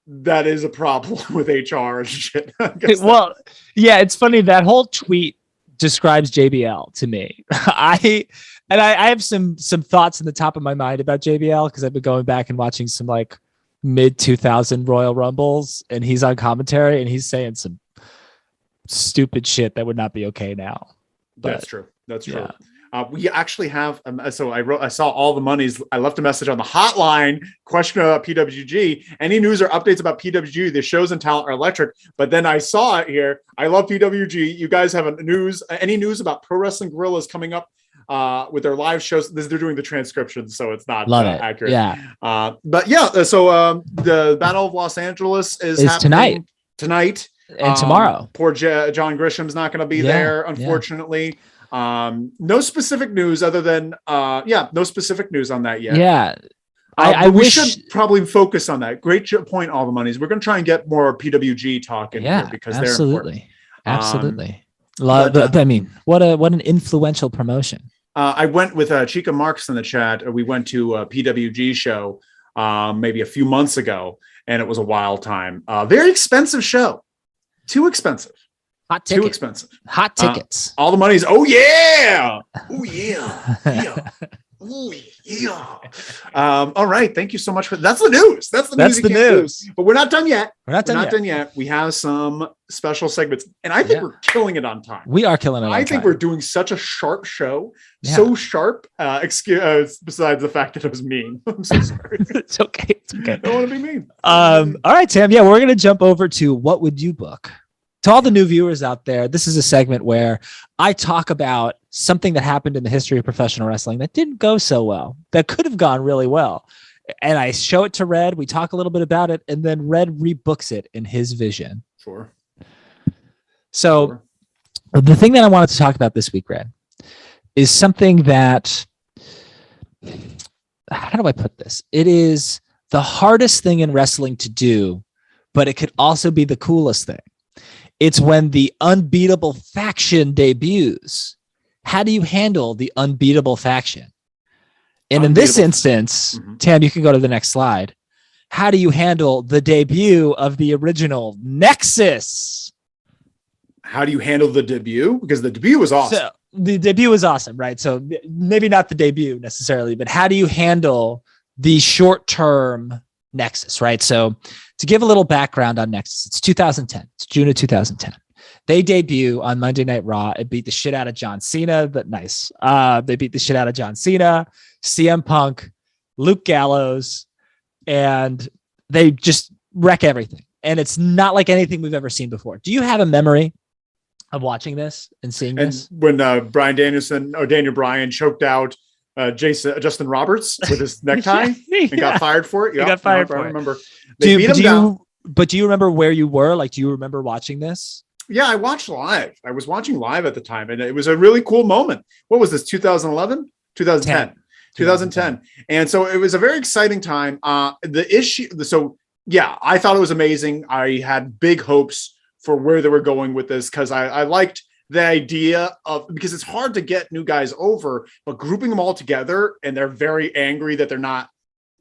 that is a problem with HR and shit. Well, yeah, it's funny. That whole tweet describes JBL to me. I have some thoughts in the top of my mind about JBL because I've been going back and watching some like mid 2000 Royal Rumbles, and he's on commentary and he's saying some stupid shit that would not be okay now. But, That's true. Yeah. We actually have, so I saw all the monies. I left a message on the hotline question about PWG. Any news or updates about PWG? The shows and talent are electric. But then I saw it here. I love PWG. You guys have any news about Pro Wrestling Guerrillas coming up with their live shows? They're doing the transcription, so it's not accurate. Yeah. But yeah, so the Battle of Los Angeles is happening tonight and tomorrow. Poor John Grisham's not going to be there, unfortunately. Yeah. No specific news other than no specific news on that yet. Yeah. We should probably focus on that. Great point, all the monies. We're going to try and get more PWG talk in here because they're important. Absolutely. I mean, what an influential promotion. I went with Chica Marks in the chat. We went to a PWG show maybe a few months ago, and it was a wild time. Very expensive show. Too expensive. Hot ticket. Too expensive. Hot tickets. All the money's, oh yeah. Oh yeah. Yeah. Oh yeah. All right. Thank you so much for that's the news. That's the news. But we're not done yet. We're not done yet. We have some special segments, and I think we're killing it on time. We are killing it. I think we're doing such a sharp show. Yeah. So sharp. Besides the fact that it was mean. I'm so sorry. It's okay. It's okay. I don't want to be mean. All right, Sam. Yeah, we're gonna jump over to what would you book? To all the new viewers out there, this is a segment where I talk about something that happened in the history of professional wrestling that didn't go so well, that could have gone really well. And I show it to Red, we talk a little bit about it, and then Red rebooks it in his vision. Sure. So the thing that I wanted to talk about this week, Red, is something that, how do I put this? It is the hardest thing in wrestling to do, but it could also be the coolest thing. It's when the unbeatable faction debuts. How do you handle the unbeatable faction? And in this instance, Tam, you can go to the next slide. How do you handle the debut of the original Nexus? How do you handle the debut? Because the debut was awesome. So, the debut was awesome, right? So maybe not the debut necessarily, but how do you handle the short-term Nexus, right? So to give a little background on Nexus, it's 2010. It's June of 2010. They debut on Monday Night Raw and beat the shit out of John Cena. But nice. They beat the shit out of John Cena, CM Punk, Luke Gallows, and they just wreck everything. And it's not like anything we've ever seen before. Do you have a memory of watching this and seeing this? When Daniel Bryan choked out Justin Roberts with his necktie and got fired for it. He got fired for it. I remember. They beat him down. But do you remember where you were? Like, do you remember watching this? Yeah, I watched live. I was watching live at the time, and it was a really cool moment. What was this, 2011? 2010. And so it was a very exciting time. I thought it was amazing. I had big hopes for where they were going with this because I liked the idea of, because it's hard to get new guys over, but grouping them all together and they're very angry that they're not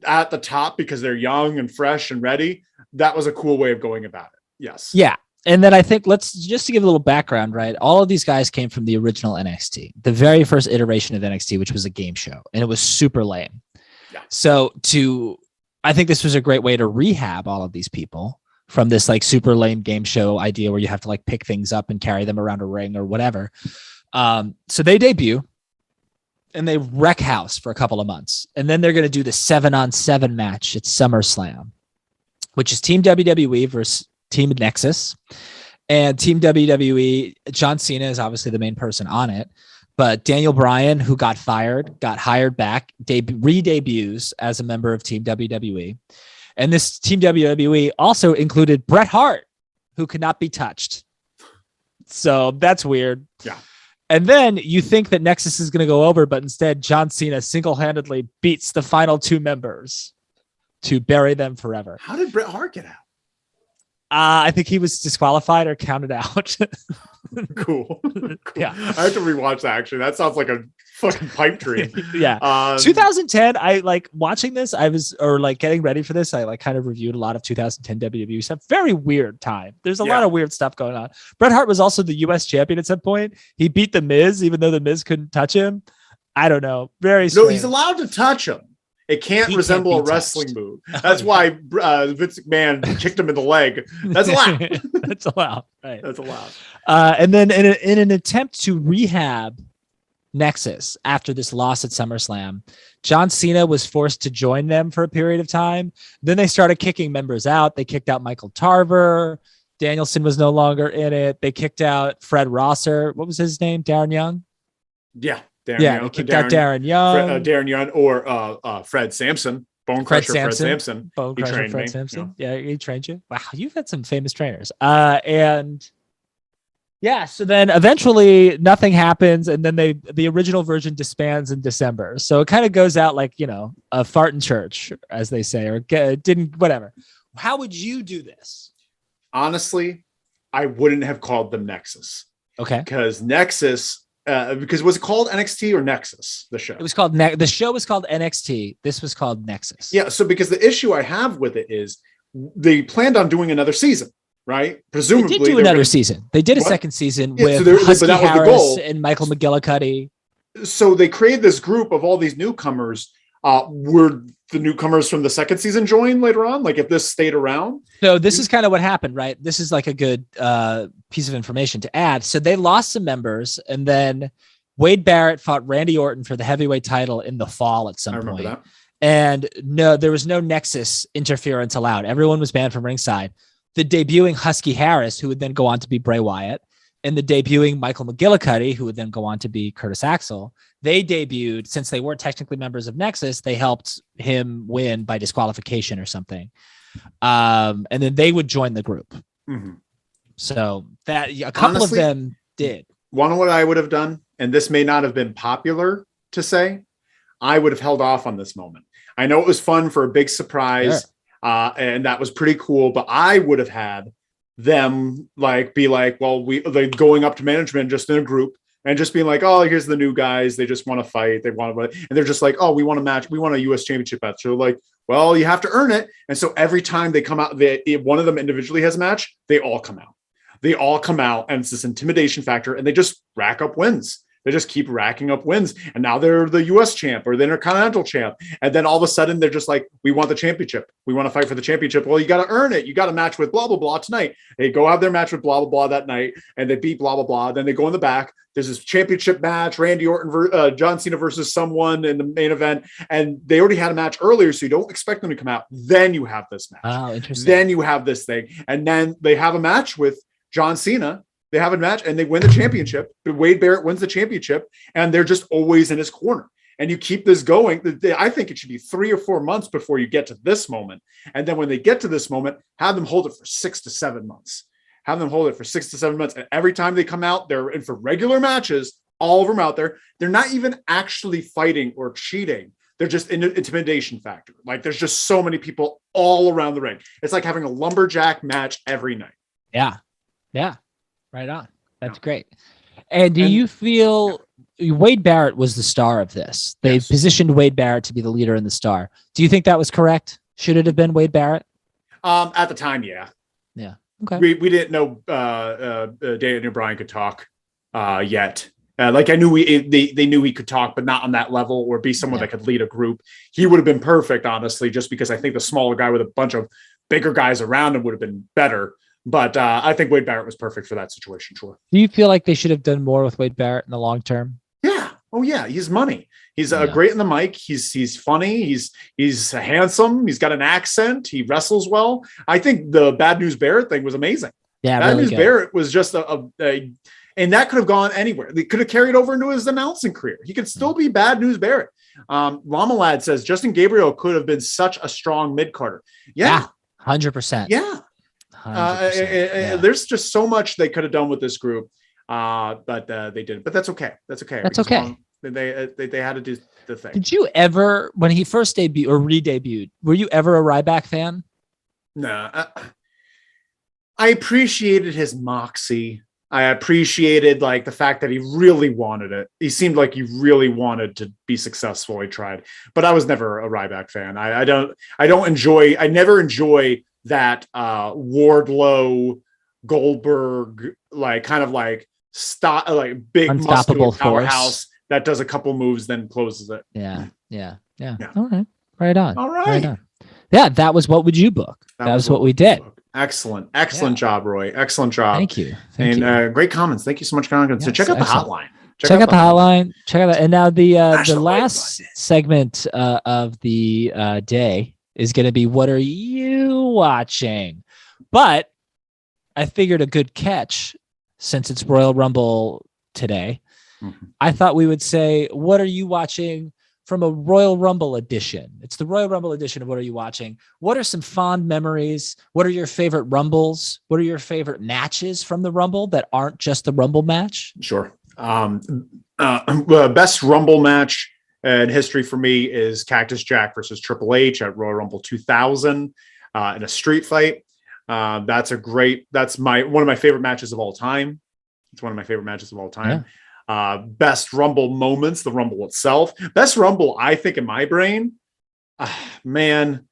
at the top because they're young and fresh and ready. That was a cool way of going about it. Yes. Yeah. And then I think just to give a little background, right? All of these guys came from the original NXT, the very first iteration of NXT, which was a game show, and it was super lame. Yeah. So I think this was a great way to rehab all of these people from this like super lame game show idea where you have to like pick things up and carry them around a ring or whatever. So they debut and they wreck house for a couple of months. And then they're going to do the 7-on-7 match at SummerSlam, which is Team WWE versus Team Nexus. And Team WWE, John Cena is obviously the main person on it. But Daniel Bryan, who got fired, got hired back, re-debuts as a member of Team WWE. And this Team WWE also included Bret Hart, who could not be touched. So that's weird. Yeah. And then you think that Nexus is going to go over, but instead John Cena single-handedly beats the final 2 members to bury them forever. How did Bret Hart get out? I think he was disqualified or counted out. Cool. Yeah. I have to rewatch that, actually. That sounds like a fucking pipe dream. Yeah. 2010, I like watching this. Getting ready for this. I kind of reviewed a lot of 2010 WWE stuff. Very weird time. There's a lot of weird stuff going on. Bret Hart was also the US champion at some point. He beat The Miz, even though The Miz couldn't touch him. I don't know. Very strange. No, he's allowed to touch him. It can't resemble a wrestling move. That's why Vince McMahon kicked him in the leg. That's allowed. That's allowed. Right. That's allowed. And then in an attempt to rehab Nexus after this loss at SummerSlam, John Cena was forced to join them for a period of time. Then they started kicking members out. They kicked out Michael Tarver. Danielson was no longer in it. They kicked out Fred Rosser. What was his name? Darren Young? Yeah. They kicked out Darren Young. Darren Young or Fred Sampson. Bone Crusher Fred Sampson. Bone Crusher Fred Sampson. Yeah, he trained you. Wow, you've had some famous trainers. So then eventually nothing happens, and then the original version disbands in December. So it kind of goes out like, a fart in church, as they say, or didn't, whatever. How would you do this? Honestly, I wouldn't have called them Nexus. Okay. Because Nexus... because was it called NXT or Nexus, the show? It was called the show was called NXT. This was called Nexus. Yeah. So because the issue I have with it is they planned on doing another season, right? Presumably they did do another season. They did a second season with Husky Harris and Michael McGillicuddy. So they created this group of all these newcomers. Were the newcomers from the second season join later on? Like if this stayed around? So this is kind of what happened, right? This is like a good piece of information to add. So they lost some members, and then Wade Barrett fought Randy Orton for the heavyweight title in the fall at some point. That. And no, there was no Nexus interference allowed. Everyone was banned from ringside. The debuting Husky Harris, who would then go on to be Bray Wyatt, and the debuting Michael McGillicuddy, who would then go on to be Curtis Axel, they debuted, since they weren't technically members of Nexus, they helped him win by disqualification or something. And then they would join the group. Mm-hmm. So that a couple of them did. One of what I would have done, and this may not have been popular to say, I would have held off on this moment. I know it was fun for a big surprise, and that was pretty cool, but I would have had them be like, well, going up to management just in a group and just being like, oh, here's the new guys. They just want to fight. They want to, and they're just like, oh, we want a match. We want a US championship match. So like, well, you have to earn it. And so every time they come out, one of them individually has a match, they all come out. They all come out, and it's this intimidation factor, and they just rack up wins. They just keep racking up wins. And now they're the US champ or the Intercontinental champ. And then all of a sudden they're just like, we want the championship. We want to fight for the championship. Well, you got to earn it. You got to match with blah, blah, blah tonight. They go have their match with blah, blah, blah that night, and they beat blah, blah, blah. Then they go in the back. There's this championship match, Randy Orton, John Cena versus someone in the main event. And they already had a match earlier, so you don't expect them to come out. Then you have this match. Oh, interesting. Then you have this thing. And then they have a match with John Cena. They have a match and they win the championship. Wade Barrett wins the championship, and they're just always in his corner. And you keep this going. I think it should be 3 or 4 months before you get to this moment. And then when they get to this moment, have them hold it for 6 to 7 months. Have them hold it for 6 to 7 months. And every time they come out, they're in for regular matches, all of them out there. They're not even actually fighting or cheating. They're just an intimidation factor. Like there's just so many people all around the ring. It's like having a lumberjack match every night. Yeah. Yeah. Right on. That's great. And do you feel Wade Barrett was the star of this? They positioned Wade Barrett to be the leader and the star. Do you think that was correct? Should it have been Wade Barrett? At the time, yeah. Yeah. Okay. We didn't know Daniel Bryan could talk yet. Like I knew they knew he could talk, but not on that level or be someone that could lead a group. He would have been perfect, honestly, just because I think the smaller guy with a bunch of bigger guys around him would have been better. But I think Wade Barrett was perfect for that situation. Sure. Do you feel like they should have done more with Wade Barrett in the long term? Yeah. Oh yeah. He's money. He's great in the mic. He's funny. He's handsome. He's got an accent. He wrestles well. I think the Bad News Barrett thing was amazing. Yeah. Bad News Barrett was just And that could have gone anywhere. They could have carried over into his announcing career. He could still be Bad News Barrett. Lamalad says Justin Gabriel could have been such a strong mid-carder. Yeah. 100%. Yeah. 100%. There's just so much they could have done with this group. But they didn't. But that's okay. That's okay. That's okay. They had to do the thing. Did you ever, when he first debuted or re-debuted, were you ever a Ryback fan? No. I appreciated his moxie. I appreciated like the fact that he really wanted it. He seemed like he really wanted to be successful. He tried, but I was never a Ryback fan. I never enjoy that Wardlow Goldberg, like kind of like big unstoppable powerhouse that does a couple moves, then closes it. Yeah. All right. Right on. All right. Yeah. That was What Would You Book? That was what we did. Excellent job, Roy. Excellent job. Thank you. Great comments. Thank you so much, Congan. So check out the hotline. Check out the hotline. Check out that. And now the last segment of the day is going to be, what are you watching? But I figured a good catch, since it's Royal Rumble today. Mm-hmm. I thought we would say, what are you watching from a Royal Rumble edition? It's the Royal Rumble edition of What Are You Watching? What are some fond memories? What are your favorite Rumbles? What are your favorite matches from the Rumble that aren't just the Rumble match? Sure. Best Rumble match in history for me is Cactus Jack versus Triple H at Royal Rumble 2000 in a street fight. That's one of my favorite matches of all time. It's one of my favorite matches of all time. Yeah. Best Rumble moments, the Rumble itself. Best Rumble, I think, in my brain, man,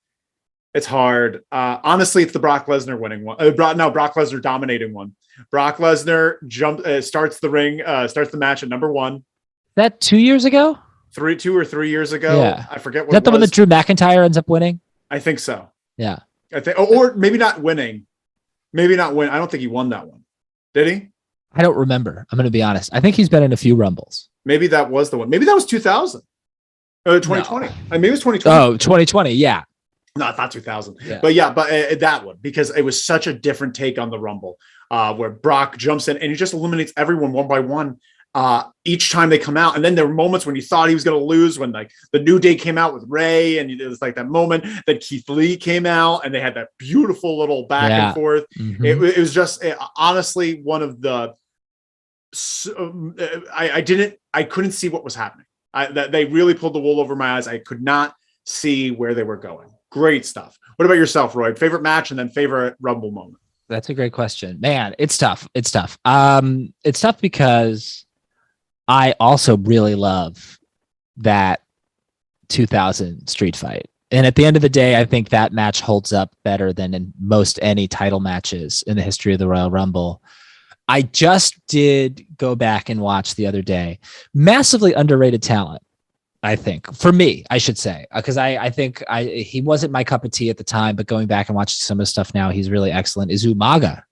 it's hard. Honestly, it's the Brock Lesnar winning one. Brock Lesnar dominating one. Brock Lesnar starts the match at number 1. That 2 years ago? 2 or 3 years ago. Yeah. I forget what. Is that the one that Drew McIntyre ends up winning? I think so. Yeah. I think, or maybe not winning. Maybe not win. I don't think he won that one. Did he? I don't remember. I'm going to be honest. I think he's been in a few Rumbles. Maybe that was the one. Maybe that was 2000. 2020. No. Maybe it was 2020. Oh, 2020. Yeah. No, I thought 2000. Yeah. But that one, because it was such a different take on the Rumble, where Brock jumps in and he just eliminates everyone one by one each time they come out. And then there were moments when you thought he was going to lose, when like the New Day came out with Ray, and it was like that moment that Keith Lee came out and they had that beautiful little back and forth. Mm-hmm. It was just honestly one of the. I couldn't see what was happening. They really pulled the wool over my eyes. I could not see where they were going. Great stuff. What about yourself, Roy? Favorite match and then favorite Rumble moment? That's a great question, man. It's tough. It's tough because I also really love that 2000 street fight. And at the end of the day, I think that match holds up better than in most any title matches in the history of the Royal Rumble. I just did go back and watch the other day. Massively underrated talent, I think, for me, I should say, because I think he wasn't my cup of tea at the time, but going back and watching some of the stuff now, he's really excellent, is Umaga.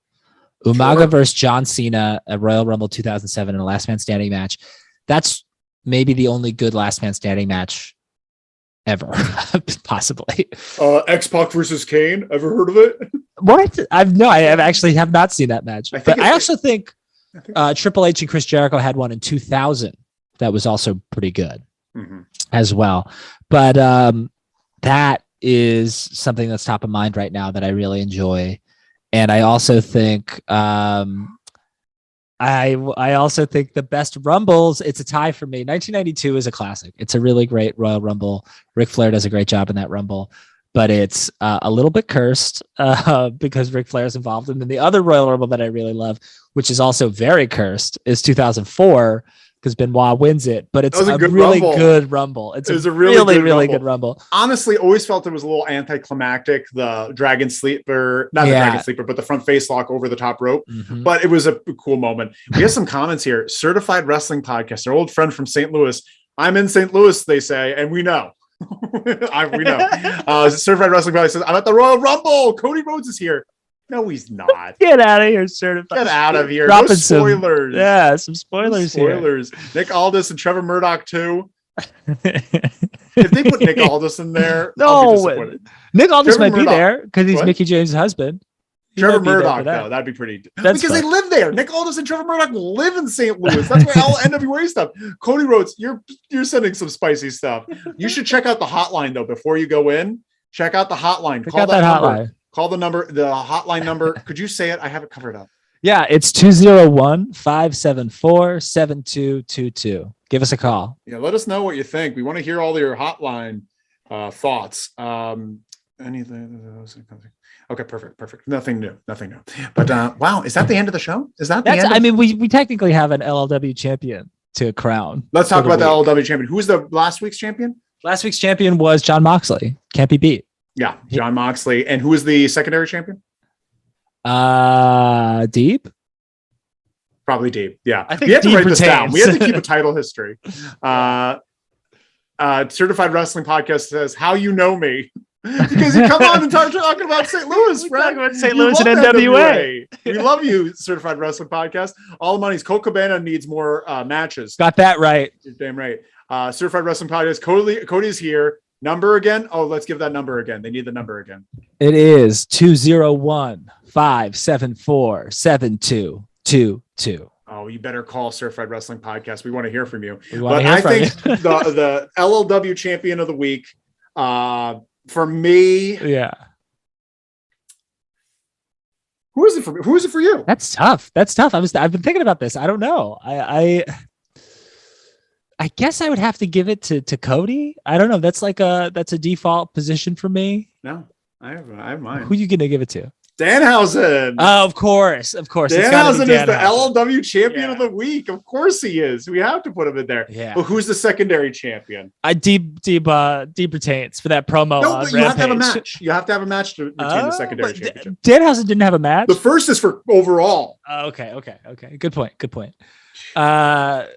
Umaga versus John Cena at Royal Rumble 2007 in a last man standing match. That's maybe the only good last man standing match ever, possibly. X-Pac versus Kane. Ever heard of it? What? I actually have not seen that match. I also think Triple H and Chris Jericho had one in 2000 that was also pretty good as well. But that is something that's top of mind right now that I really enjoy. And I also think I also think the best Rumbles, it's a tie for me. 1992 is a classic. It's a really great Royal Rumble. Ric Flair does a great job in that Rumble, but it's a little bit cursed because Ric Flair is involved. And then the other Royal Rumble that I really love, which is also very cursed, is 2004 because Benoit wins it. But it's a really good Rumble. It was a really good Rumble. Honestly, always felt it was a little anticlimactic. The Dragon Sleeper, not the Dragon Sleeper, but the front face lock over the top rope. Mm-hmm. But it was a cool moment. We have some comments here. Certified Wrestling Podcast, our old friend from St. Louis. I'm in St. Louis, they say, and we know. We know. Certified Wrestling Podcast says, I'm at the Royal Rumble. Cody Rhodes is here. No, he's not. Get out of here, Certified. Get out of here. Dropping no spoilers. Some spoilers here. Nick Aldis and Trevor Murdoch too. If they put Nick Aldis in there, no, Nick Aldis might be there because he's Mickey James' husband. Trevor might be there for Murdoch, that. though, that'd be pretty. That's because fun. they live there. Nick Aldis and Trevor Murdoch live in St. Louis. That's why all NWA stuff. Cody Rhodes, you're sending some spicy stuff. You should check out the hotline though before you go in. Check out the hotline. Check out that hotline. Call the hotline number. Could you say it? I have it covered up. Yeah, it's 201-574-7222. Give us a call. Yeah, let us know what you think. We want to hear all your hotline thoughts. Anything? Okay, perfect. Nothing new. But wow, is that the end of the show? Is that the end? I mean, we technically have an LLW champion to crown. Let's talk about the LLW champion. Who's the last week's champion? Last week's champion was Jon Moxley. Can't be beat. Yeah, Jon Moxley. And who is the secondary champion? Deep. Probably Deep. Yeah, I think we have to Deep write this down. retains. We have to keep a title history. Certified Wrestling Podcast says, "How you know me." Because you come on and talking about St. Louis, right? Talking about St. Louis and NWA. We love you, Certified Wrestling Podcast. All the money's Colt Cabana needs more matches. Got that right. You're damn right. Certified Wrestling Podcast. Cody's here. Number again? Oh, let's give that number again. They need the number again. It is 201-574-7222. Oh, you better call Certified Wrestling Podcast. We want to hear from you. I think the LLW champion of the week, for me, yeah. Who is it for you? That's tough. I've been thinking about this. I don't know. I guess I would have to give it to Cody. I don't know. That's a default position for me. No, I have mine. Who are you gonna give it to? Danhausen. Oh, of course. Danhausen is the LLW champion of the week. Of course he is. We have to put him in there. Yeah. But who's the secondary champion? Deep retains for that promo. No, but you have to have a match. You have to have a match to retain the secondary championship. Danhausen didn't have a match. The first is for overall. Okay. Good point. I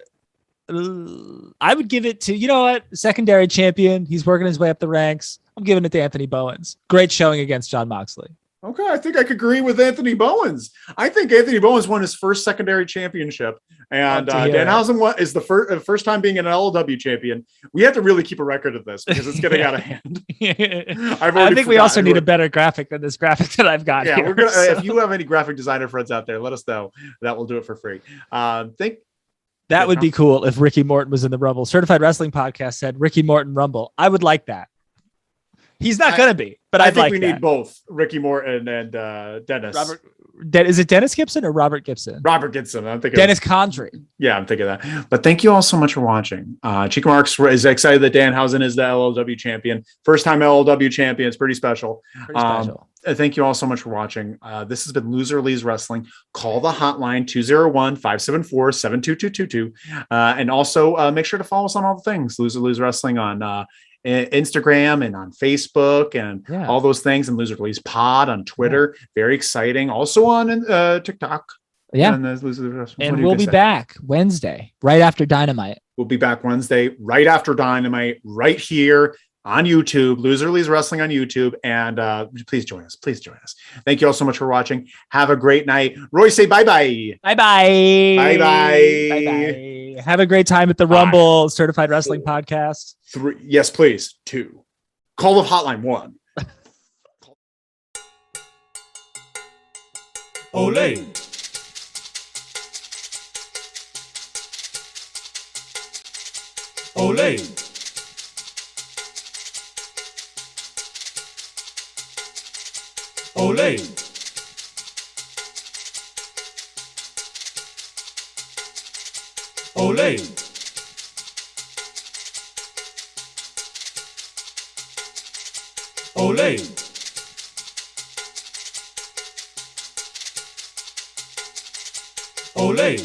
would give it to, you know what? Secondary champion. He's working his way up the ranks. I'm giving it to Anthony Bowens. Great showing against Jon Moxley. Okay, I think I could agree with Anthony Bowens. I think Anthony Bowens won his first secondary championship, and Danhausen is the first time being an LLW champion. We have to really keep a record of this because it's getting out of hand. I think we also need a better graphic than this graphic that I've got. Yeah, here, we're gonna. If you have any graphic designer friends out there, let us know. That will do it for free. That would be cool if Ricky Morton was in the Rumble. Certified Wrestling Podcast said Ricky Morton Rumble. I would like that. He's not going to be, but I think we need both Ricky Morton and Dennis. Is it Dennis Gibson or Robert Gibson? Robert Gibson. I'm thinking Dennis Condrey. Yeah, I'm thinking that. But thank you all so much for watching. Chico Marks is excited that Danhausen is the LLW champion. First time LLW champion. It's pretty special. Thank you all so much for watching. This has been Loser Leaves Wrestling. Call the hotline 201-574-72222. And also make sure to follow us on all the things. Loser Leaves Wrestling on Instagram and on Facebook and all those things, and Loser Leaves Pod on Twitter. Very exciting. Also on TikTok. Yeah. And we'll be back Wednesday, right after Dynamite. We'll be back Wednesday, right after Dynamite, right here on YouTube, Loser Leaves Wrestling on YouTube. And please join us. Thank you all so much for watching. Have a great night. Roy, say bye-bye. Bye-bye. Bye-bye. Bye-bye. Have a great time at the Rumble Certified Wrestling Podcast. 3. Yes, please. 2. Call the hotline 1. Ole. Ole. Ole. Ole. Ole. Ole.